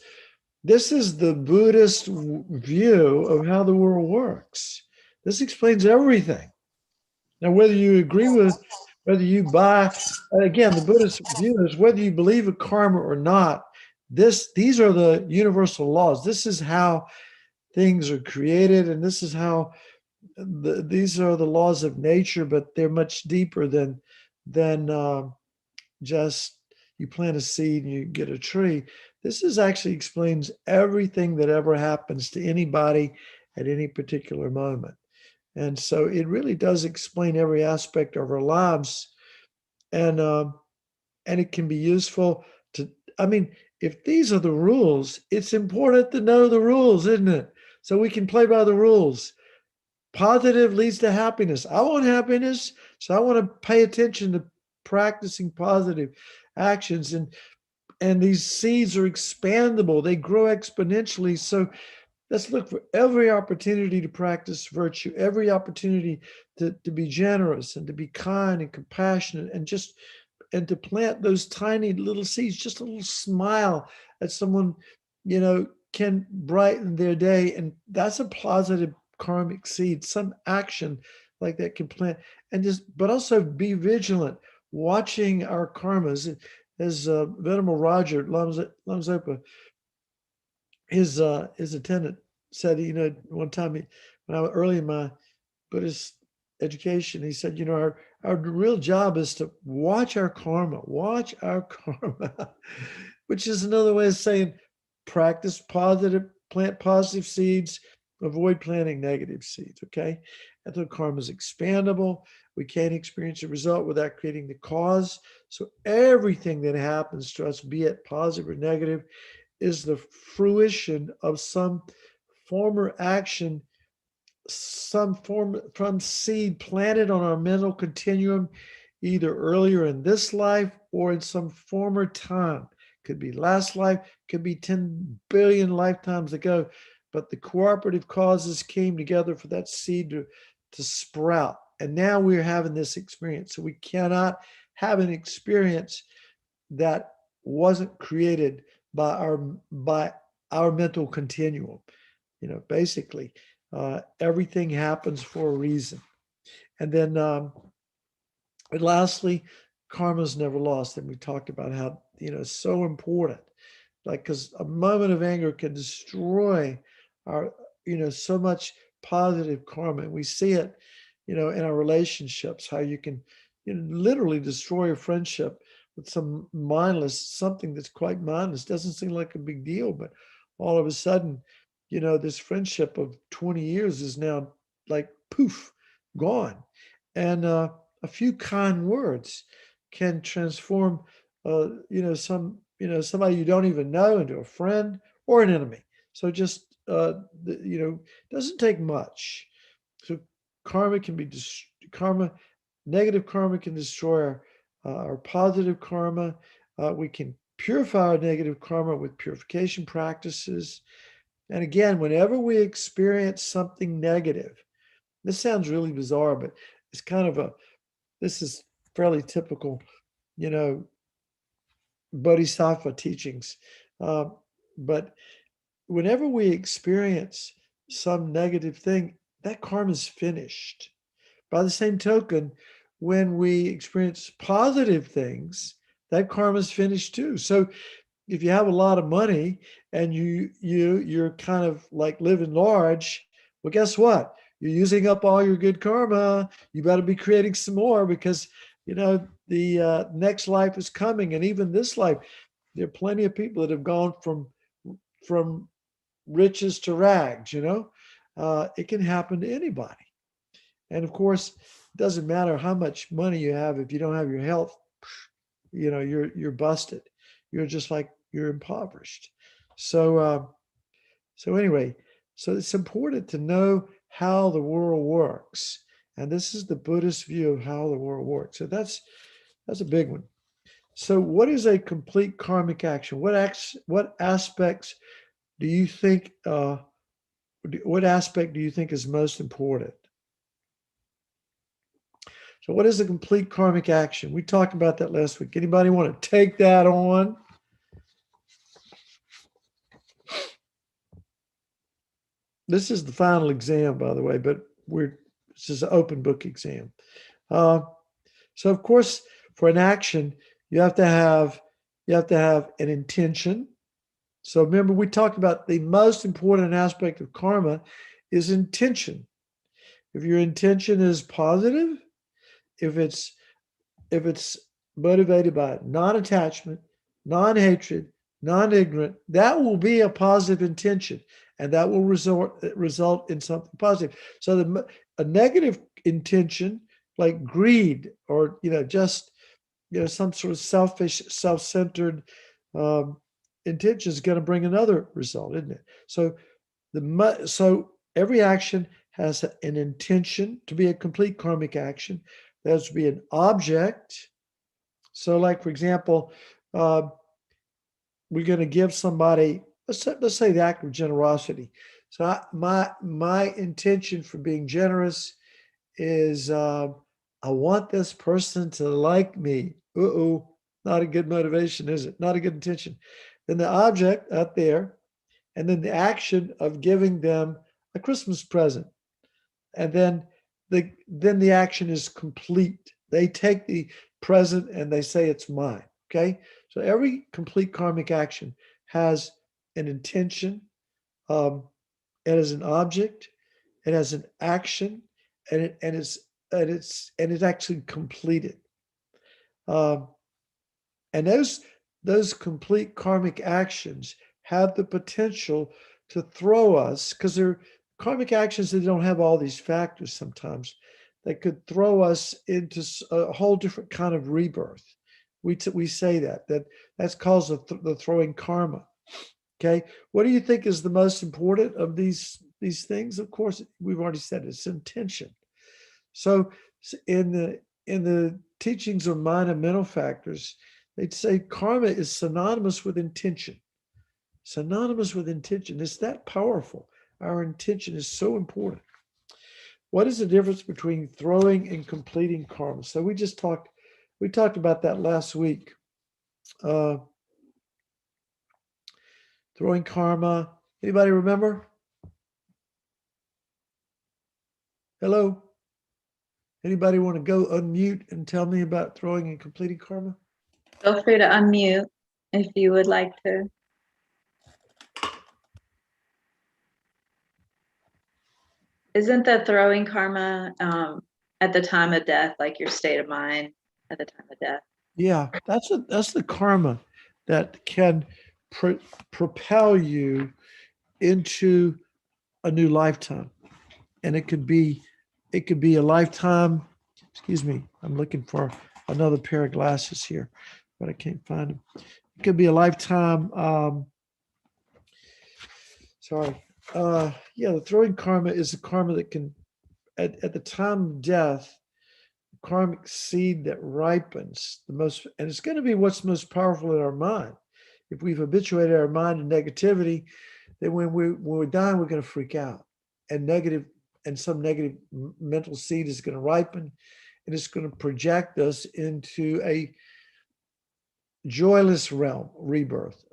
view of how the world works. This explains everything. Now, whether you agree with, whether you buy, again, the Buddhist view is whether you believe in karma or not, these are the universal laws. This is how things are created, and this is how these are the laws of nature, but they're much deeper than just you plant a seed and you get a tree. This actually explains everything that ever happens to anybody at any particular moment. And so it really does explain every aspect of our lives and it can be useful to, I mean, if these are the rules, it's important to know the rules, isn't it? So we can play by the rules. Positive leads to happiness. I want happiness, so I want to pay attention to practicing positive actions. And these seeds are expandable. They grow exponentially. So let's look for every opportunity to practice virtue, every opportunity to be generous and to be kind and compassionate, and to plant those tiny little seeds. Just a little smile at someone, can brighten their day. And that's a positive karmic seed. Some action like that can plant, but also be vigilant, watching our karmas. As Venerable Roger Lamzopa, his attendant said, one time when I was early in my Buddhist education, he said, our real job is to watch our karma, which is another way of saying practice positive, plant positive seeds, avoid planting negative seeds, okay? And the karma is expandable. We can't experience a result without creating the cause. So everything that happens to us, be it positive or negative, is the fruition of some former action, some form from seed planted on our mental continuum, either earlier in this life or in some former time. Could be last life, could be 10 billion lifetimes ago, but the cooperative causes came together for that seed to sprout. And now we're having this experience. So we cannot have an experience that wasn't created by our mental continuum. Basically, everything happens for a reason. And then and lastly, karma's never lost. And we talked about how, it's so important. Like, because a moment of anger can destroy our, so much positive karma. And we see it, in our relationships, how you can, literally destroy a friendship with something that's quite mindless. Doesn't seem like a big deal, but all of a sudden, this friendship of 20 years is now like poof, gone. And a few kind words can transform, somebody you don't even know into a friend or an enemy. So just, doesn't take much. So negative karma can destroy our positive karma. We can purify our negative karma with purification practices. And again, whenever we experience something negative, this sounds really bizarre, but it's this is fairly typical, bodhisattva teachings. But whenever we experience some negative thing, that karma is finished. By the same token, when we experience positive things, that karma is finished too. So if you have a lot of money and you're kind of like living large, well, guess what? You're using up all your good karma. You better be creating some more, because the next life is coming. And even this life, there are plenty of people that have gone from riches to rags. It can happen to anybody. And of course, it doesn't matter how much money you have. If you don't have your health, you're busted. You're impoverished. So anyway, so it's important to know how the world works. And this is the Buddhist view of how the world works. So that's a big one. So what is a complete karmic action? What aspects do you think, what aspect do you think is most important? So what is a complete karmic action? We talked about that last week. Anybody want to take that on? This is the final exam, by the way, but this is an open book exam. So of course, for an action, you have to have an intention. So remember, we talked about the most important aspect of karma is intention. If your intention is positive, if it's motivated by non-attachment, non-hatred, non-ignorant, that will be a positive intention, and that will result in something positive. So a negative intention, like greed or just some sort of selfish, self-centered intention is going to bring another result, isn't it? So so every action has an intention to be a complete karmic action. There has to be an object. So, like for example, we're going to give somebody, let's say the act of generosity. So my intention for being generous is I want this person to like me. Not a good motivation, is it? Not a good intention. Then the object out there, and then the action of giving them a Christmas present. And then the action is complete. They take the present and they say it's mine. Okay. So every complete karmic action has an intention, it has an object, it has an action, and it's actually completed. And those complete karmic actions have the potential to throw us, because they're karmic actions that don't have all these factors sometimes, that could throw us into a whole different kind of rebirth. We say that's called the throwing karma. Okay, what do you think is the most important of these things? Of course, we've already said it's intention. So in the teachings of mind and mental factors, they'd say karma is synonymous with intention. Synonymous with intention. It's that powerful. Our intention is so important. What is the difference between throwing and completing karma? So we talked about that last week. Throwing karma. Anybody remember? Hello? Anybody want to go unmute and tell me about throwing and completing karma? Feel free to unmute if you would like to. Isn't the throwing karma at the time of death, like your state of mind at the time of death? Yeah, that's the karma that can propel you into a new lifetime, and it could be a lifetime. Excuse me, I'm looking for another pair of glasses here, but I can't find them. It could be a lifetime. The throwing karma is a karma that can, at the time of death, karmic seed that ripens the most, and it's going to be what's most powerful in our mind. If we've habituated our mind to negativity, then when we're dying, we're going to freak out, and some negative mental seed is going to ripen, and it's going to project us into a joyless realm, rebirth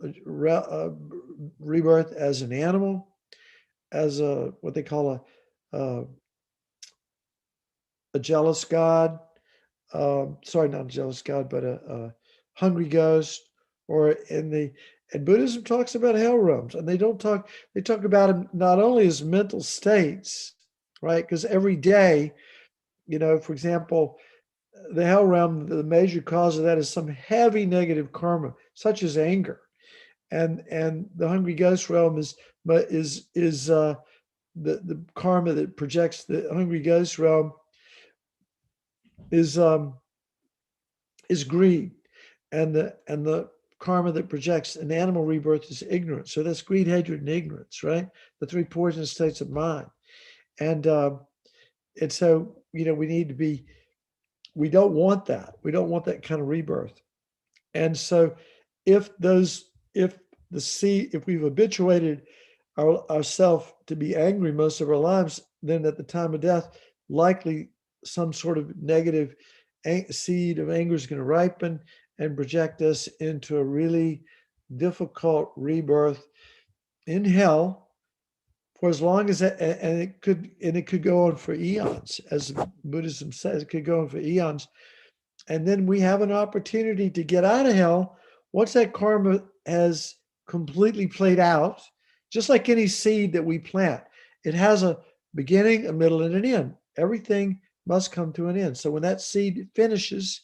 as an animal, as what they call a jealous god. Sorry, not a jealous god, but a hungry ghost. And Buddhism talks about hell realms, and they talk about them not only as mental states, right? Because every day, for example, the hell realm, the major cause of that is some heavy negative karma, such as anger. And the hungry ghost realm is the karma that projects the hungry ghost realm is greed, and the karma that projects an animal rebirth is ignorance. So that's greed, hatred, and ignorance, right? The three poisonous states of mind. And so we don't want that. We don't want that kind of rebirth. And so if we've habituated ourselves to be angry most of our lives, then at the time of death, likely some sort of negative seed of anger is going to ripen and project us into a really difficult rebirth in hell for as long as that, and it could go on for eons, as Buddhism says. It could go on for eons, and then we have an opportunity to get out of hell once that karma has completely played out. Just like any seed that we plant, it has a beginning, a middle, and an end. Everything must come to an end. So when that seed finishes,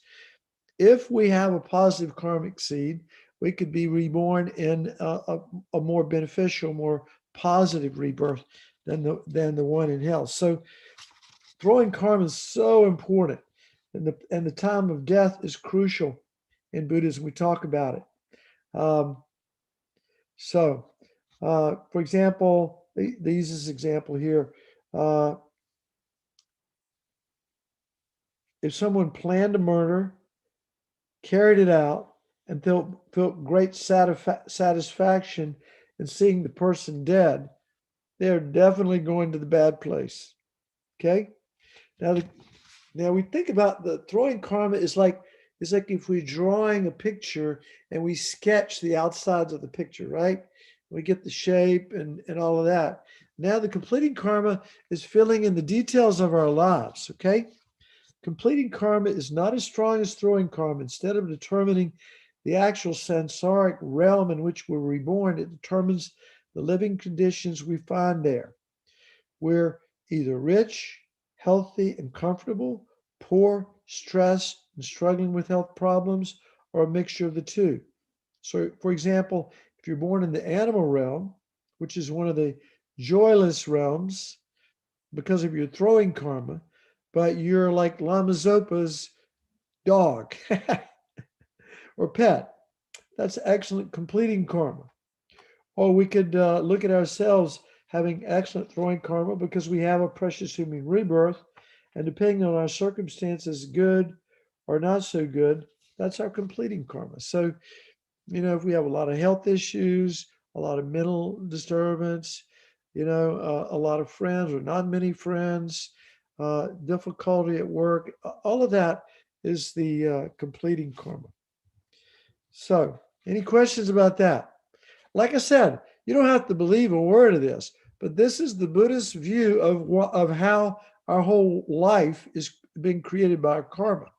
if we have a positive karmic seed, we could be reborn in a more beneficial, more positive rebirth than the one in hell. So throwing karma is so important, and the time of death is crucial in Buddhism. We talk about it. For example, they use this example here. If someone planned a murder, carried it out, and felt great satisfaction in seeing the person dead, they're definitely going to the bad place. Okay? Now we think about the throwing karma is like if we're drawing a picture and we sketch the outsides of the picture, right? We get the shape and all of that. Now the completing karma is filling in the details of our lives, okay? Completing karma is not as strong as throwing karma. Instead of determining the actual samsaric realm in which we're reborn, it determines the living conditions we find there. We're either rich, healthy, and comfortable, poor, stressed, and struggling with health problems, or a mixture of the two. So, for example, if you're born in the animal realm, which is one of the joyless realms because of your throwing karma, but you're like Lama Zopa's dog or pet, that's excellent completing karma. Or we could look at ourselves having excellent throwing karma because we have a precious human rebirth, and depending on our circumstances, good or not so good, that's our completing karma. So, if we have a lot of health issues, a lot of mental disturbance, a lot of friends or not many friends, difficulty at work, all of that is the completing karma. So, any questions about that? Like I said, you don't have to believe a word of this, but this is the Buddhist view of how our whole life is being created by our karma.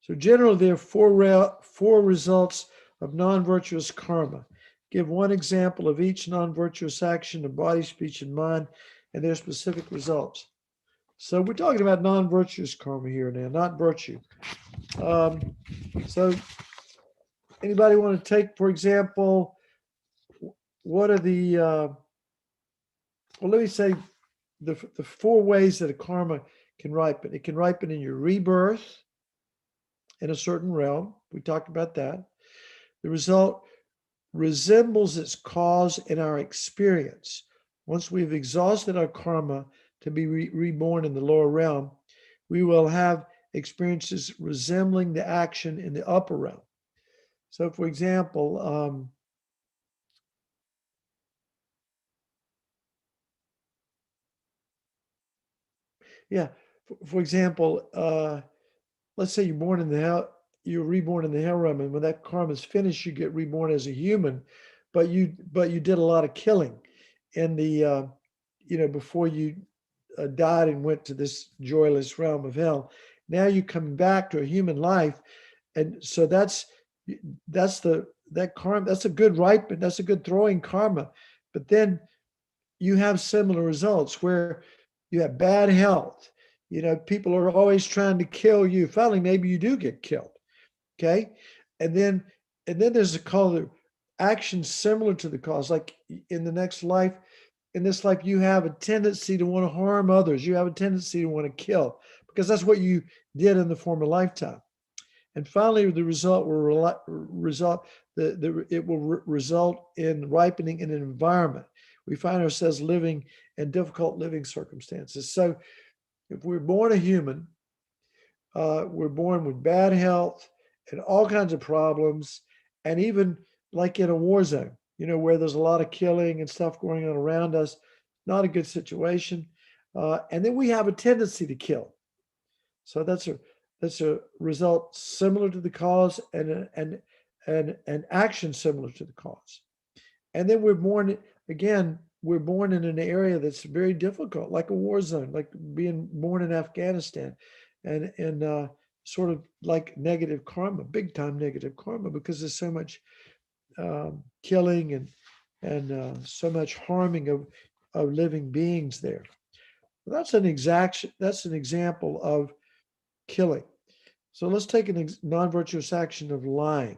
So generally, there are four results of non-virtuous karma. Give one example of each non-virtuous action of body, speech, and mind, and their specific results. So we're talking about non-virtuous karma here now, not virtue. So anybody want to take, for example, what are the, well, let me say the four ways that a karma can ripen. It can ripen in your rebirth in a certain realm. We talked about that. The result resembles its cause in our experience. Once we've exhausted our karma to be reborn in the lower realm, we will have experiences resembling the action in the upper realm. So, for example, for example, let's say you're born in the hell, you're reborn in the hell realm, and when that karma is finished, you get reborn as a human, but you did a lot of killing in the before you died and went to this joyless realm of hell. Now you come back to a human life, and so that's that karma. That's a good ripen. That's a good throwing karma, but then you have similar results where you have bad health. People are always trying to kill you. Finally, maybe you do get killed. Okay. And then there's a call to action similar to the cause. Like in this life, you have a tendency to want to harm others. You have a tendency to want to kill because that's what you did in the former lifetime. And finally, the result will result in ripening in an environment. We find ourselves living in difficult living circumstances. So if we're born a human, we're born with bad health and all kinds of problems, and even like in a war zone, where there's a lot of killing and stuff going on around us, not a good situation. And then we have a tendency to kill. So that's a result similar to the cause and an action similar to the cause. And then we're born in an area that's very difficult, like a war zone, like being born in Afghanistan, and sort of like negative karma, big time negative karma, because there's so much killing and so much harming of living beings there. That's an example of killing. So let's take a non-virtuous action of lying.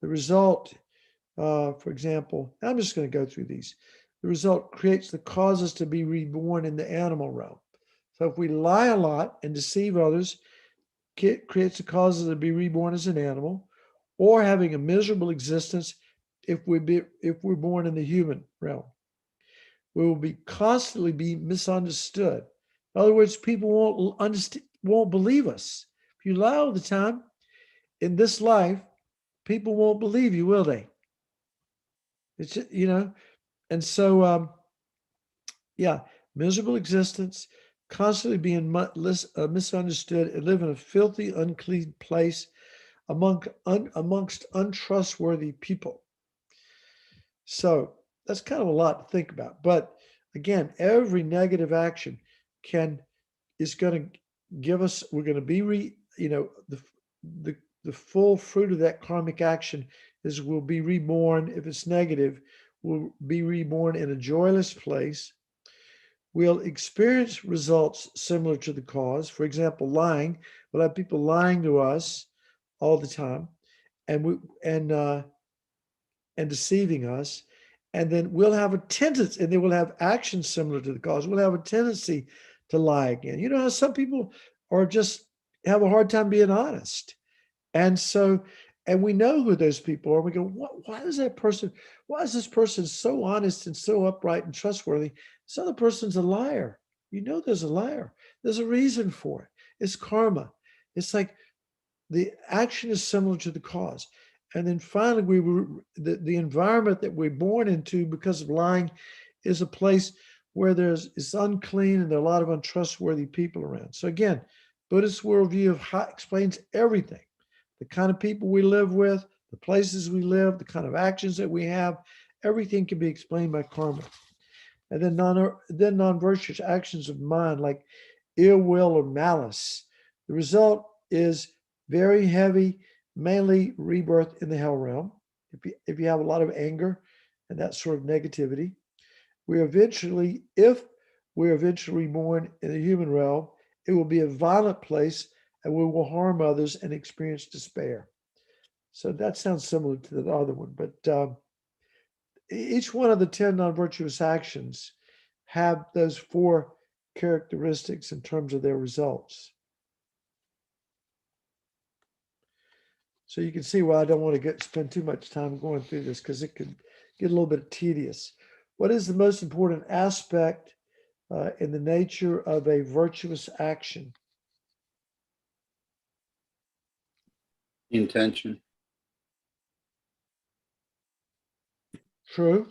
The result, for example, I'm just going to go through these. The result creates the causes to be reborn in the animal realm. So if we lie a lot and deceive others, creates the causes to be reborn as an animal, or having a miserable existence if we're born in the human realm. We will be constantly be misunderstood. In other words, people won't believe us. If you lie all the time in this life, people won't believe you, will they? It's and so yeah, miserable existence, constantly being misunderstood, and live in a filthy, unclean place amongst untrustworthy people. So that's kind of a lot to think about. But again, every negative action is going to give us. We're going to be the full fruit of that karmic action is we'll be reborn. If it's negative, we'll be reborn in a joyless place. We'll experience results similar to the cause. For example, lying. We'll have people lying to us all the time, and deceiving us. And then we'll have a tendency, and they will have actions similar to the cause. We'll have a tendency to lie again. You know how some people are just have a hard time being honest. And so, and we know who those people are. We go, why is this person so honest and so upright and trustworthy? This other person's a liar. You know there's a liar. There's a reason for it. It's karma. It's like the action is similar to the cause. And then finally, the environment that we're born into because of lying is a place where it's unclean and there are a lot of untrustworthy people around. So again, Buddhist worldview explains everything. The kind of people we live with, the places we live, the kind of actions that we have, everything can be explained by karma. And then non-virtuous actions of mind like ill will or malice. The result is very heavy, mainly rebirth in the hell realm. If you have a lot of anger and that sort of negativity, if we're eventually reborn in the human realm, it will be a violent place and we will harm others and experience despair. So that sounds similar to the other one, but each one of the 10 non-virtuous actions have those 4 characteristics in terms of their results. So you can see why I don't want to spend too much time going through this because it could get a little bit tedious. What is the most important aspect in the nature of a virtuous action? Intention. True.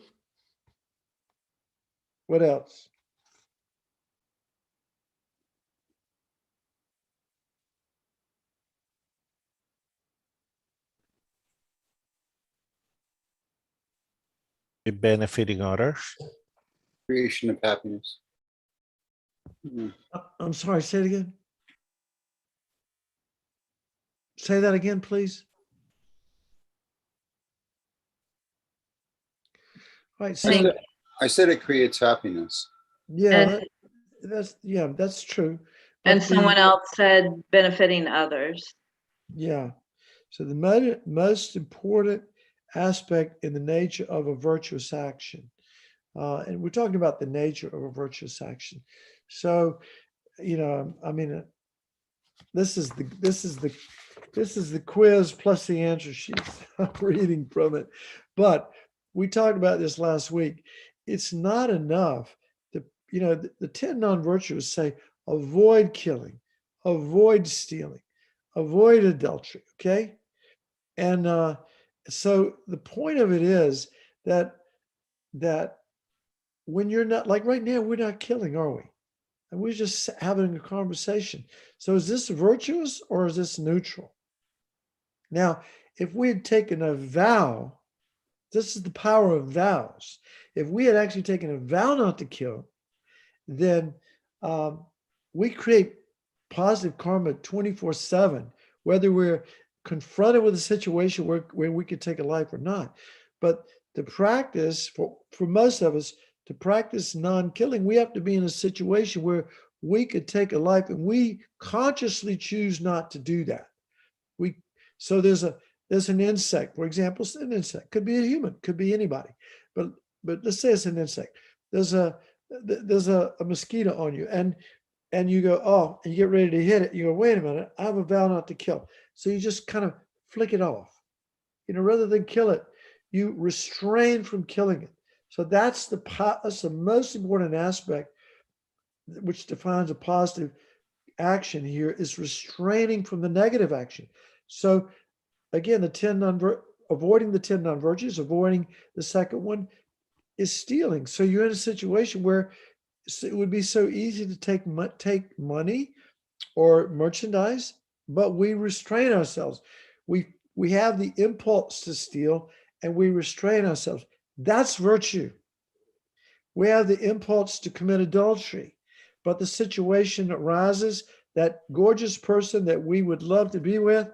What else? Be benefiting others. Creation of happiness. Mm. I'm sorry, say it again. Say that again, please. All right, so I said it creates happiness. yeah, And- that's true. And But someone else said benefiting others. yeah. So the most important aspect in the nature of a virtuous action, and we're talking about the nature of a virtuous action. So, I mean, this is the quiz plus the answer sheets. I'm reading from it, but we talked about this last week. It's not enough to, the 10 non-virtuous say avoid killing, avoid stealing, avoid adultery. Okay. And so the point of it is that when you're not, like right now, we're not killing, are we? And we're just having a conversation. So is this virtuous or is this neutral? Now, if we had taken a vow, this is the power of vows. If we had actually taken a vow not to kill, then we create positive karma 24/7, whether we're confronted with a situation where we could take a life or not. But the practice, for most of us, to practice non-killing, we have to be in a situation where we could take a life and we consciously choose not to do that. So there's an insect, for example, it's an insect, could be a human, could be anybody, but let's say it's an insect. There's a mosquito on you, and and you go, oh, and you get ready to hit it. You go, wait a minute, I have a vow not to kill. So you just kind of flick it off. Rather than kill it, you restrain from killing it. So that's the most important aspect, which defines a positive action here, is restraining from the negative action. So again, avoiding the 10 non-virtues, avoiding the second one is stealing. So you're in a situation where it would be so easy to take money or merchandise, but we restrain ourselves. We have the impulse to steal and we restrain ourselves. That's virtue. We have the impulse to commit adultery, but the situation arises, that gorgeous person that we would love to be with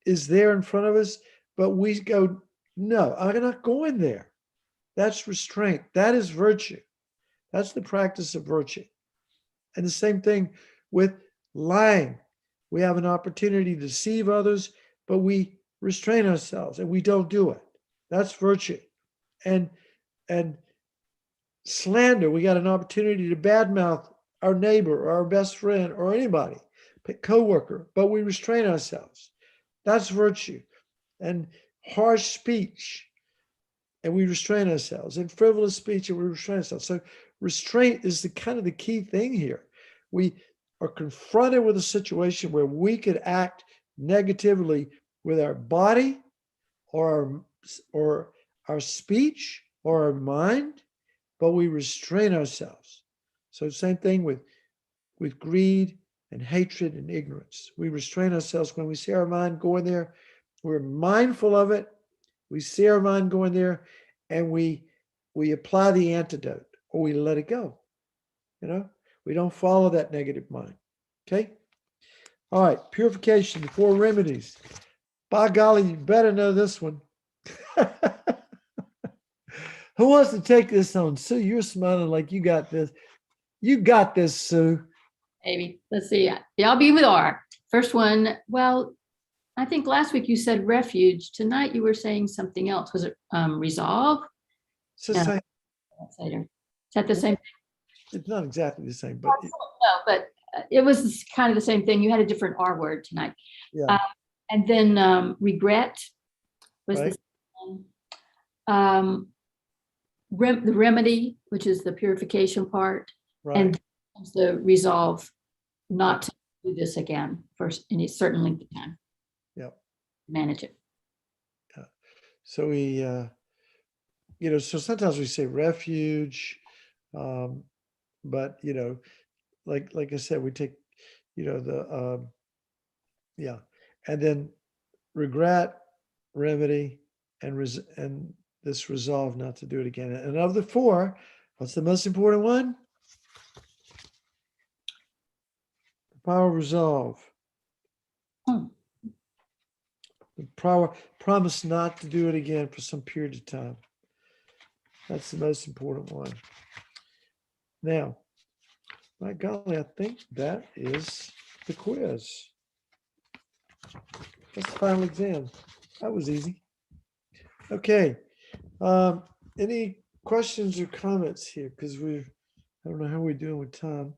is there in front of us, but we go, no, I'm not going there. That's restraint. That is virtue. That's the practice of virtue. And the same thing with lying. We have an opportunity to deceive others, but we restrain ourselves and we don't do it. That's virtue. And slander, we got an opportunity to badmouth our neighbor or our best friend or anybody, co-worker, but we restrain ourselves. That's virtue. And harsh speech, and we restrain ourselves. And frivolous speech, and we restrain ourselves. So restraint is the kind of the key thing here. We are confronted with a situation where we could act negatively with our body or our speech or our mind, but we restrain ourselves. So same thing with greed and hatred and ignorance. We restrain ourselves when we see our mind going there. We're mindful of it. We see our mind going there, and we apply the antidote, or we let it go. We don't follow that negative mind. Okay. All right. Purification, the 4 remedies. By golly, you better know this one. Who wants to take this on? Sue, you're smiling like you got this. You got this, Sue. Maybe. Let's see. Y'all be with R. First one. Well, I think last week you said refuge. Tonight you were saying something else. Was it resolve? It's the No. same. Is that the same? It's not exactly the same, but No, but it was kind of the same thing. You had a different R word tonight. yeah. And then regret was Right. the the remedy, which is the purification part, Right. and the resolve not to do this again first, and it certainly can. Yep. Manage it. So we, so sometimes we say refuge, but like I said, we take, and then regret, remedy, and this resolve not to do it again. And of the 4, what's the most important one? The power of resolve. The promise not to do it again for some period of time. That's the most important one. Now, my golly, I think that is the quiz. That's the final exam. That was easy. Okay. Any questions or comments here? Because I don't know how we're doing with time.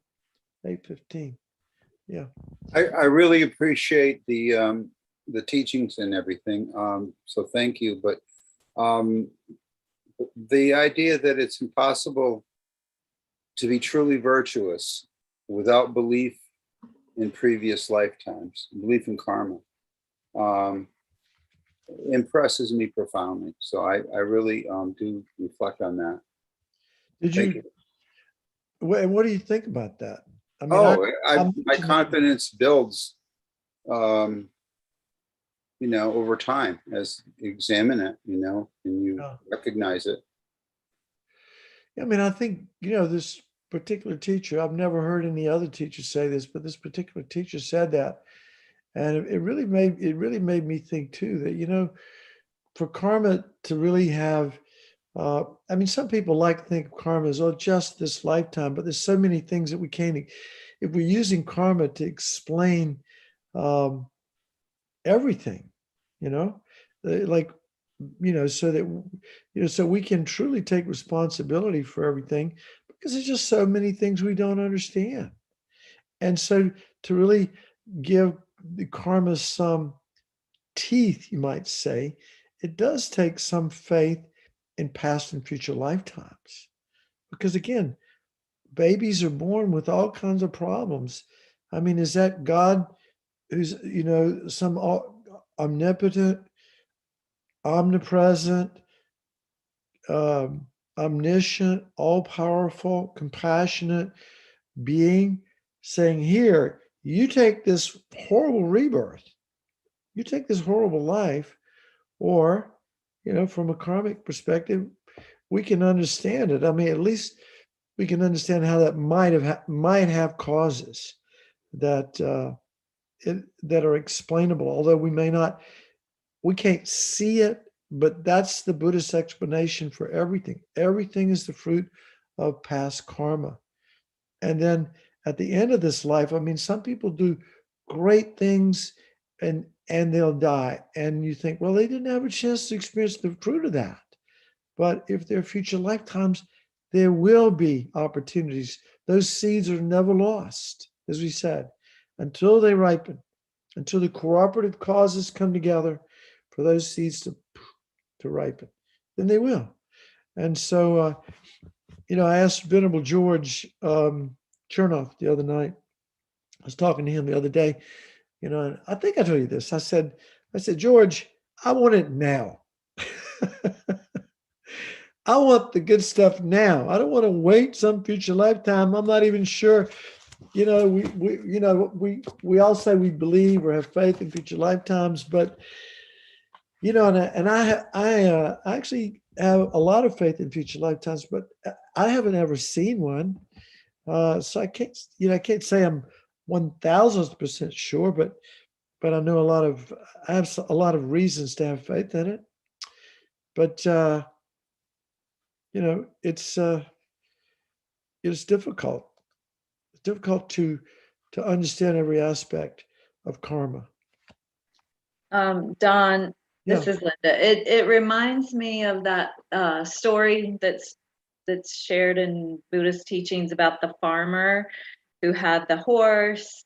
8:15. Yeah. I really appreciate the teachings and everything. So thank you. But the idea that it's impossible to be truly virtuous without belief in previous lifetimes, belief in karma, impresses me profoundly. So I really do reflect on that. Did Thank you? What do you think about that? I mean, My confidence builds, over time as you examine it, and you recognize it. I mean, I think, this particular teacher, I've never heard any other teacher say this, but this particular teacher said that. And it really made me think too that, for karma to really have, some people like to think of karma as, just this lifetime, but there's so many things that we can't, if we're using karma to explain everything, so that, so we can truly take responsibility for everything, because there's just so many things we don't understand. And so to really give the karma some teeth, you might say, it does take some faith in past and future lifetimes. Because again, babies are born with all kinds of problems. I mean, is that God who's, some omnipotent, omnipresent, omniscient, all powerful, compassionate being saying, here, you take this horrible rebirth, you take this horrible life, or, from a karmic perspective, we can understand it. I mean, at least we can understand how that might have causes that that are explainable, although we can't see it, but that's the Buddhist explanation for everything. Everything is the fruit of past karma. And then at the end of this life, I mean, some people do great things and they'll die. And you think, well, they didn't have a chance to experience the fruit of that. But if there are future lifetimes, there will be opportunities. Those seeds are never lost, as we said, until they ripen, until the cooperative causes come together for those seeds to ripen. Then they will. And so, I asked Venerable George Chernoff the other night. I was talking to him the other day, and I think I told you this. I said, George, I want it now. I want the good stuff now. I don't want to wait some future lifetime. I'm not even sure. We all say we believe or have faith in future lifetimes, but I actually have a lot of faith in future lifetimes, but I haven't ever seen one. So I can't say I'm 1000% sure, but I know I have a lot of reasons to have faith in it. But it's difficult. It's difficult to understand every aspect of karma. Don, this Yeah. is Linda. It reminds me of that story that's shared in Buddhist teachings about the farmer who had the horse,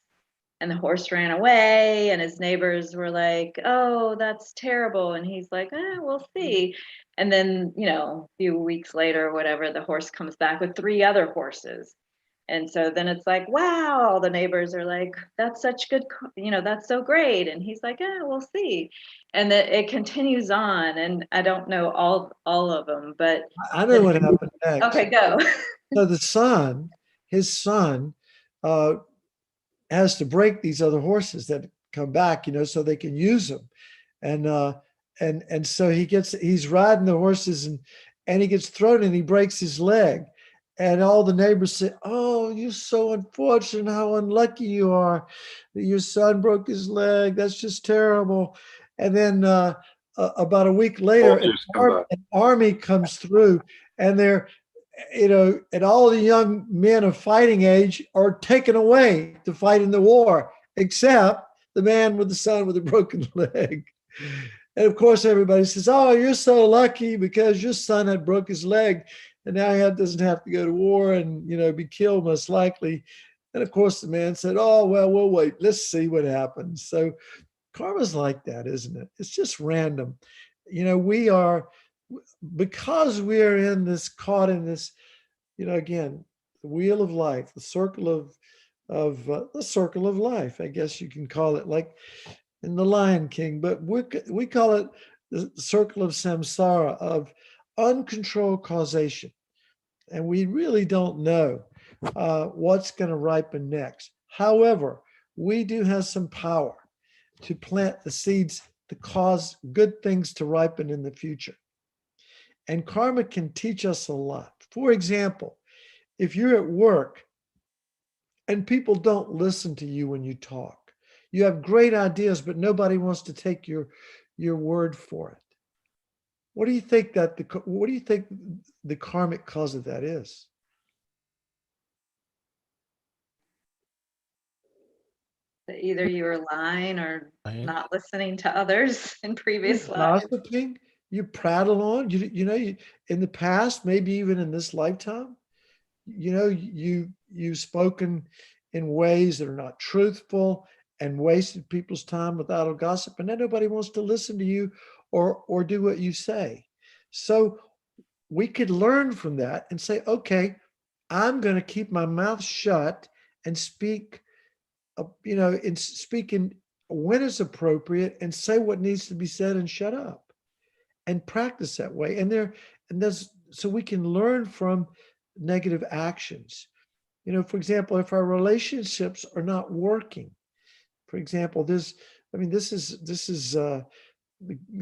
and the horse ran away, and his neighbors were like, "Oh, that's terrible," and he's like, "We'll see." And then, a few weeks later or whatever, the horse comes back with 3 other horses. And so then it's like, wow, the neighbors are like, that's such good, that's so great. And he's like, we'll see. And that it continues on. And I don't know all of them, but I know what happened next. okay, go. So his son has to break these other horses that come back, so they can use them. And so he's riding the horses and he gets thrown and he breaks his leg. And all the neighbors say, "Oh, you're so unfortunate, how unlucky you are that your son broke his leg. That's just terrible." And then about a week later, an army comes through, and they're, and all the young men of fighting age are taken away to fight in the war, except the man with the son with a broken leg. And of course, everybody says, "Oh, you're so lucky because your son had broke his leg. And now he doesn't have to go to war and, be killed most likely." And of course, the man said, "Oh, well, we'll wait. Let's see what happens." So karma's like that, isn't it? It's just random. Because we're caught in this, again, the wheel of life, the circle of life, I guess you can call it, like in The Lion King, but we call it the circle of samsara, of uncontrolled causation. And we really don't know what's going to ripen next. However, we do have some power to plant the seeds to cause good things to ripen in the future. And karma can teach us a lot. For example, if you're at work and people don't listen to you when you talk, you have great ideas, but nobody wants to take your word for it. What do you think the karmic cause of that is? Either you were lying or not listening to others in previous lives. Gossiping, you prattle on, in the past, maybe even in this lifetime, you've spoken in ways that are not truthful and wasted people's time with idle gossip, and then nobody wants to listen to you or do what you say. So we could learn from that and say, okay, I'm going to keep my mouth shut and speak, in speaking when it's appropriate and say what needs to be said and shut up and practice that way. So we can learn from negative actions. For example, if our relationships are not working, for example, this is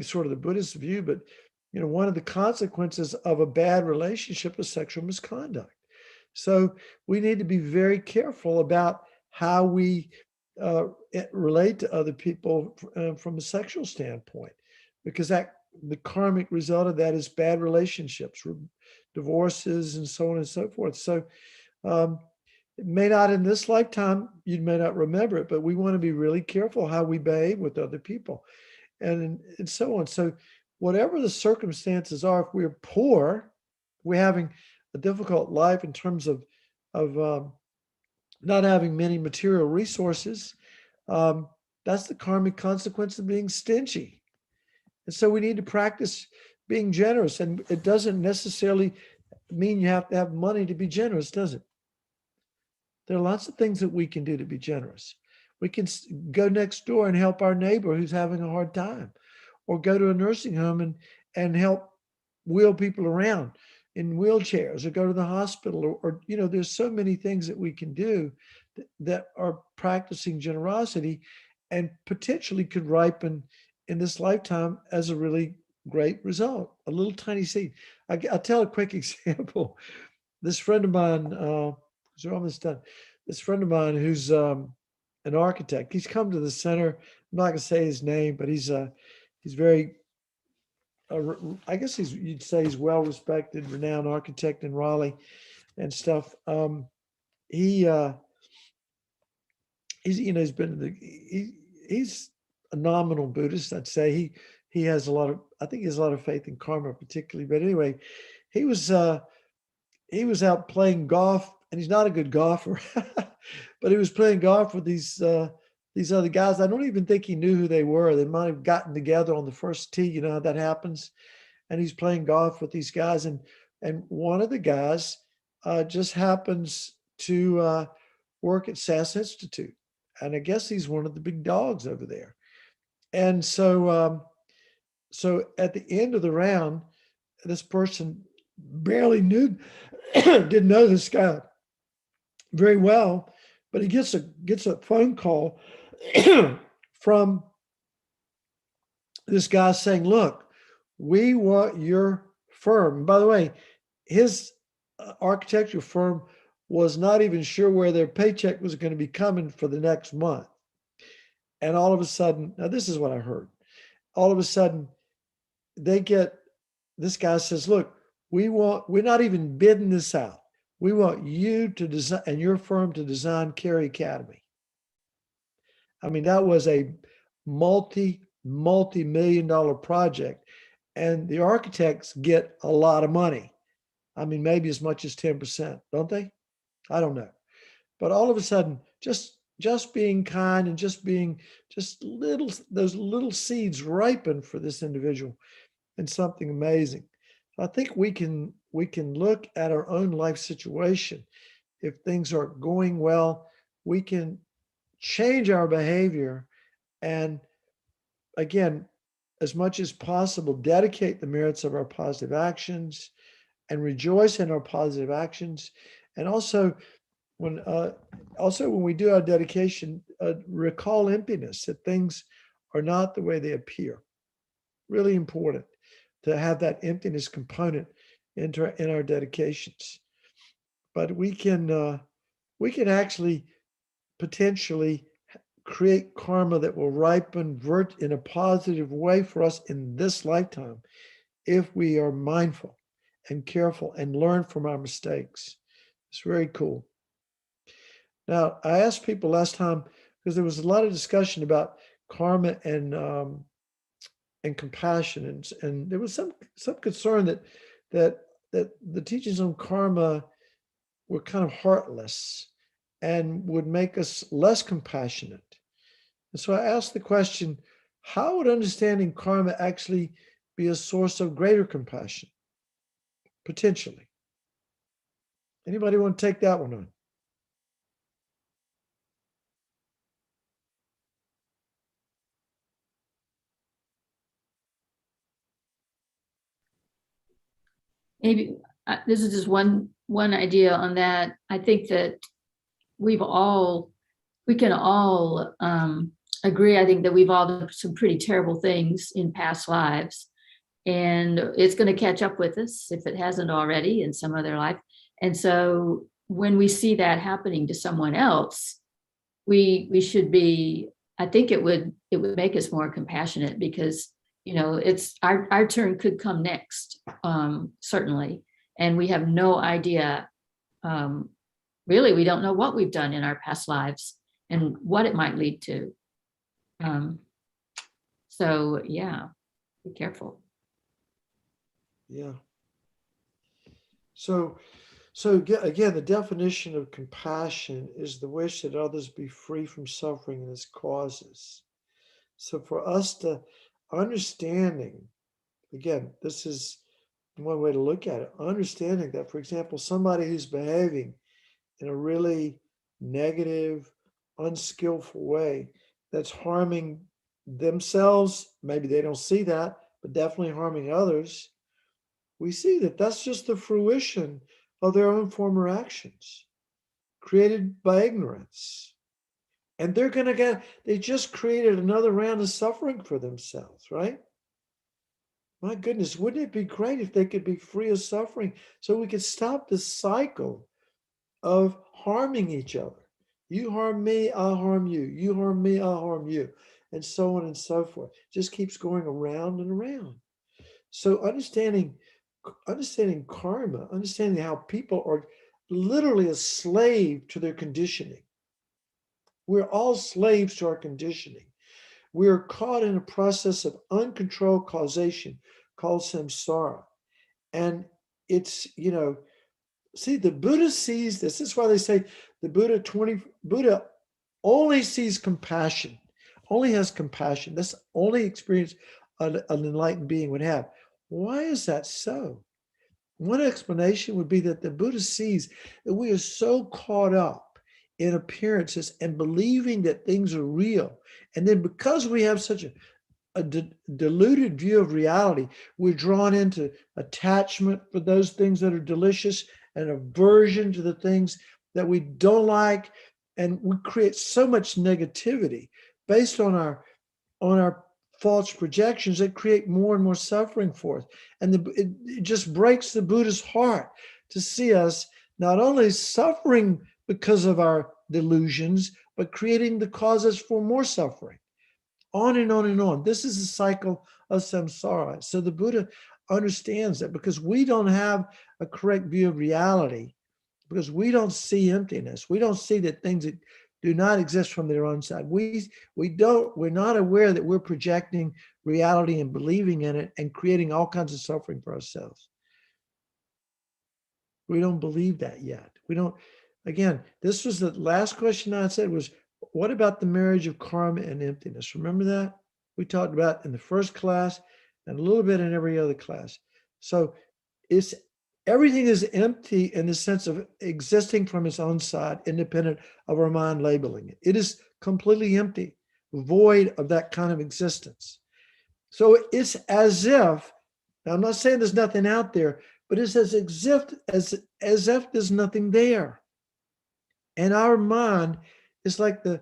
sort of the Buddhist view, but one of the consequences of a bad relationship is sexual misconduct. So we need to be very careful about how we relate to other people from a sexual standpoint, because the karmic result of that is bad relationships, divorces, and so on and so forth. So it may not in this lifetime, you may not remember it, but we want to be really careful how we behave with other people and so on. So whatever the circumstances are, if we're poor, we're having a difficult life in terms of not having many material resources, that's the karmic consequence of being stingy. And so we need to practice being generous. And it doesn't necessarily mean you have to have money to be generous, does it? There are lots of things that we can do to be generous. We can go next door and help our neighbor who's having a hard time, or go to a nursing home and help wheel people around in wheelchairs, or go to the hospital, or there's so many things that we can do that are practicing generosity and potentially could ripen in this lifetime as a really great result, a little tiny seed. I'll tell a quick example. This friend of mine, we're almost done. This friend of mine who's an architect, he's come to the center. I'm not going to say his name, but he's very, I guess you'd say he's well-respected, renowned architect in Raleigh and stuff. He's a nominal Buddhist, I'd say. He has I think he has a lot of faith in karma particularly. But anyway, he was out playing golf, and he's not a good golfer, but he was playing golf with these other guys. I don't even think he knew who they were. They might have gotten together on the first tee. You know how that happens. And he's playing golf with these guys, and one of the guys just happens to work at SAS Institute, and I guess he's one of the big dogs over there. And so at the end of the round, this person barely didn't know this guy very well, but he gets a phone call from this guy saying, look, we want your firm. By the way, his architectural firm was not even sure where their paycheck was going to be coming for the next month. And all of a sudden, now this is what I heard. All of a sudden, this guy says, look, we're not even bidding this out. We want you to design, and your firm to design Carey Academy. I mean, that was a multi-million-dollar project, and the architects get a lot of money. I mean, maybe as much as 10%, don't they? I don't know. But all of a sudden, just being kind and those little seeds ripen for this individual and something amazing. I think we can look at our own life situation. If things are going well, we can change our behavior and, again, as much as possible, dedicate the merits of our positive actions and rejoice in our positive actions. And also when we do our dedication, recall emptiness, that things are not the way they appear. Really important to have that emptiness component in our dedications. But we can actually potentially create karma that will ripen in a positive way for us in this lifetime if we are mindful and careful and learn from our mistakes. It's very cool. Now, I asked people last time, because there was a lot of discussion about karma and compassion, and there was some concern that the teachings on karma were kind of heartless, and would make us less compassionate. And so I asked the question, how would understanding karma actually be a source of greater compassion? Potentially. Anybody want to take that one on? Maybe this is just one idea on that. I think that we can all agree. I think that we've all done some pretty terrible things in past lives, and it's going to catch up with us if it hasn't already in some other life. And so when we see that happening to someone else, we should be, I think it would make us more compassionate, because it's our turn could come next, certainly, and we have no idea. Really, we don't know what we've done in our past lives and what it might lead to. So yeah, be careful. Yeah. So again, the definition of compassion is the wish that others be free from suffering and its causes. So for us to understanding, again, this is one way to look at it, understanding that, for example, somebody who's behaving in a really negative, unskillful way that's harming themselves, maybe they don't see that, but definitely harming others, we see that that's just the fruition of their own former actions created by ignorance. And they just created another round of suffering for themselves, right? My goodness, wouldn't it be great if they could be free of suffering so we could stop this cycle of harming each other? You harm me, I'll harm you. You harm me, I'll harm you. And so on and so forth. Just keeps going around and around. So understanding karma, understanding how people are literally a slave to their conditioning. We're all slaves to our conditioning. We're caught in a process of uncontrolled causation called samsara. And it's, see, the Buddha sees this. This is why they say the Buddha only sees compassion, only has compassion. That's the only experience an enlightened being would have. Why is that so? One explanation would be that the Buddha sees that we are so caught up in appearances and believing that things are real. And then because we have such a diluted view of reality, we're drawn into attachment for those things that are delicious and aversion to the things that we don't like. And we create so much negativity based on our false projections that create more and more suffering for us. And it just breaks the Buddha's heart to see us not only suffering because of our delusions, but creating the causes for more suffering. On and on and on. This is a cycle of samsara. So the Buddha understands that because we don't have a correct view of reality, because we don't see emptiness, we don't see that things that do not exist from their own side. We're not aware that we're projecting reality and believing in it and creating all kinds of suffering for ourselves. We don't believe that yet. We don't. Again, this was the last question I said was, what about the marriage of karma and emptiness? Remember that? We talked about in the first class and a little bit in every other class. So everything is empty in the sense of existing from its own side, independent of our mind labeling it. It is completely empty, void of that kind of existence. So it's as if, now I'm not saying there's nothing out there, but it's as if there's nothing there. And our mind is like the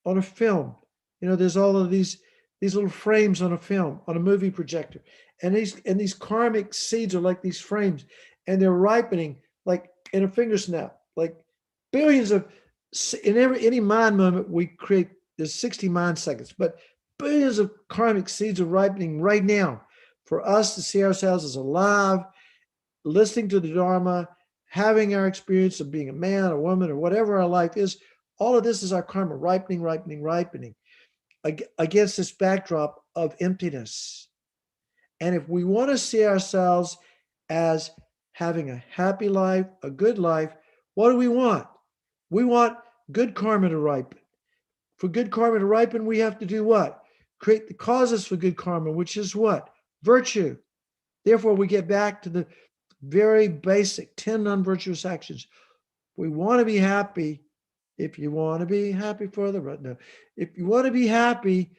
on a film. There's all of these little frames on a film, on a movie projector. And these karmic seeds are like these frames, and they're ripening like in a finger snap, like billions of, in any mind moment we create, there's 60 mind seconds, but billions of karmic seeds are ripening right now for us to see ourselves as alive, listening to the Dharma, having our experience of being a man, a woman, or whatever our life is. All of this is our karma ripening against this backdrop of emptiness. And if we want to see ourselves as having a happy life, a good life, What do we want? We want good karma to ripen. For good karma to ripen, we have to do what? Create the causes for good karma, which is what? Virtue. Therefore, we get back to the very basic 10 non-virtuous actions. We want to be happy. If you want to be happy for the right now, if you want to be happy,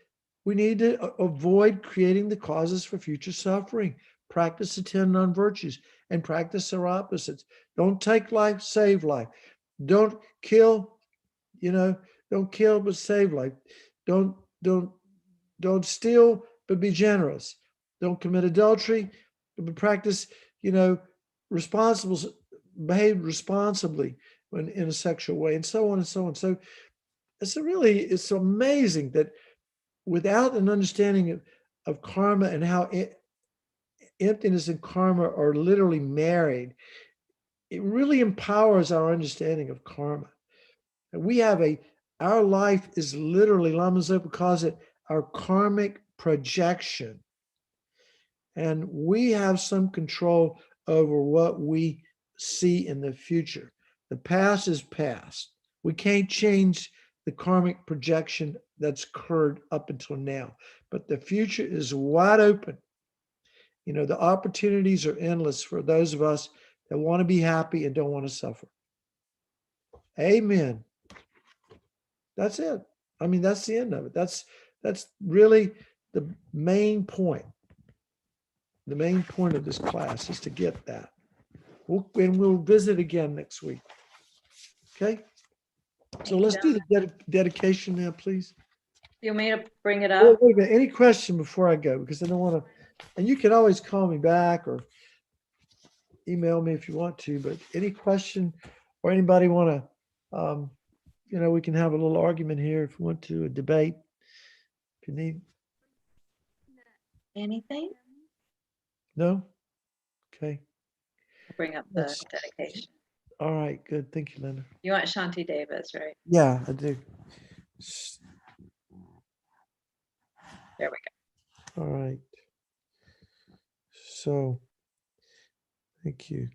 we need to avoid creating the causes for future suffering. Practice the 10 non-virtues and practice their opposites. Don't take life, save life. Don't kill, don't kill, but save life. Don't steal, but be generous. Don't commit adultery, but practice, behave responsibly in a sexual way, and so on and so on. So it's amazing that without an understanding of karma and how emptiness and karma are literally married, it really empowers our understanding of karma. And we have our life is literally, Lama Zopa calls it, our karmic projection. And we have some control over what we see in the future. The past is past. We can't change the karmic projection that's occurred up until now, but the future is wide open. The opportunities are endless for those of us that want to be happy and don't want to suffer. Amen. That's it. I mean, that's the end of it. That's really the main point. The main point of this class is to get that. We'll visit again next week. Okay? So let's do the dedication now, please. You want me to bring it Oh, up? wait a minute. Any question before I go? Because I don't want to, and you can always call me back or email me if you want to, but any question or anybody want to, we can have a little argument here if you want to, a debate, if you need. Anything? No? Okay. I'll bring up the Yes. dedication. All right. Good. Thank you, Linda. You want Shanti Davis, right? Yeah, I do. There we go. All right. So, thank you.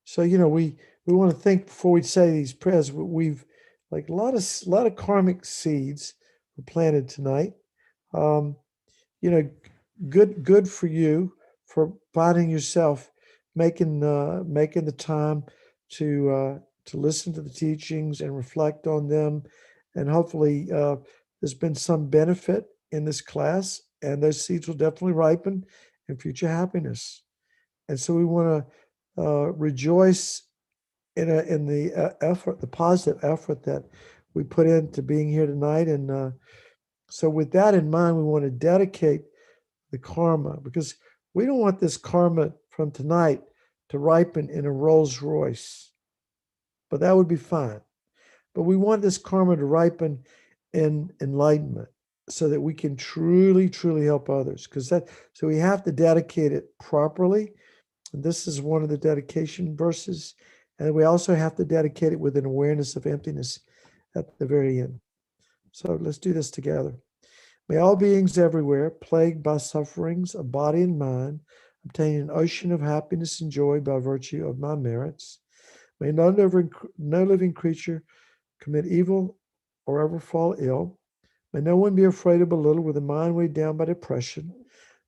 So, we want to think before we say these prayers, we've like a lot of karmic seeds were planted tonight. Good for you for finding yourself making the time to listen to the teachings and reflect on them, and hopefully there's been some benefit in this class, and those seeds will definitely ripen in future happiness. And so we want to rejoice in the effort, the positive effort that we put into being here tonight. And so with that in mind, we want to dedicate the karma, because we don't want this karma from tonight to ripen in a Rolls Royce, but that would be fine. But we want this karma to ripen in enlightenment so that we can truly, truly help others. So we have to dedicate it properly. And this is one of the dedication verses. And we also have to dedicate it with an awareness of emptiness at the very end. So let's do this together. May all beings everywhere, plagued by sufferings of body and mind, obtain an ocean of happiness and joy by virtue of my merits. May no living creature commit evil or ever fall ill. May no one be afraid of a little with a mind weighed down by depression.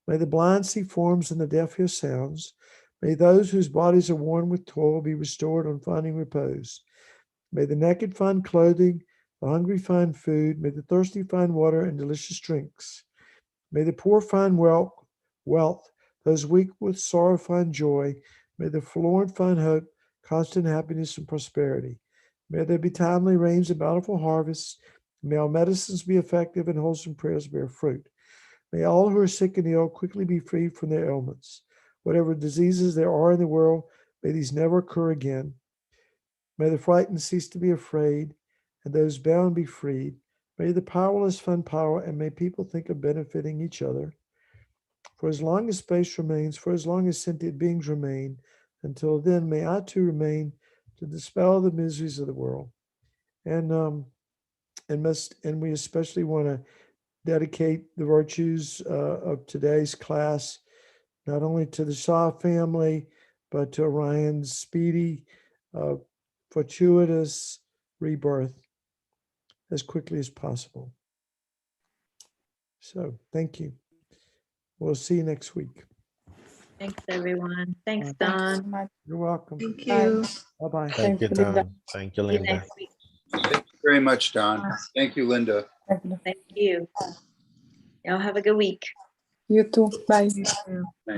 May the blind see forms and the deaf hear sounds. May those whose bodies are worn with toil be restored on finding repose. May the naked find clothing, the hungry find food. May the thirsty find water and delicious drinks. May the poor find wealth, those weak with sorrow find joy. May the forlorn find hope, constant happiness and prosperity. May there be timely rains and bountiful harvests. May all medicines be effective and wholesome prayers bear fruit. May all who are sick and ill quickly be freed from their ailments. Whatever diseases there are in the world, may these never occur again. May the frightened cease to be afraid, and those bound be freed. May the powerless find power, and may people think of benefiting each other. For as long as space remains, for as long as sentient beings remain, until then, may I too remain to dispel the miseries of the world. And we especially want to dedicate the virtues of today's class, not only to the Shah family, but to Orion's Speedy, fortuitous rebirth as quickly as possible. So thank you. We'll see you next week. Thanks, everyone. Thanks, Thank Thank you so Don. much. You're welcome. Thank Bye. you. Bye-bye. Thank you, Thank you, Linda. Don. Thank you, See you Linda. next week. Thank you very much, Don. Thank you, Linda. Thank you. Thank you. Y'all have a good week. You too. Bye. Thanks. Bye.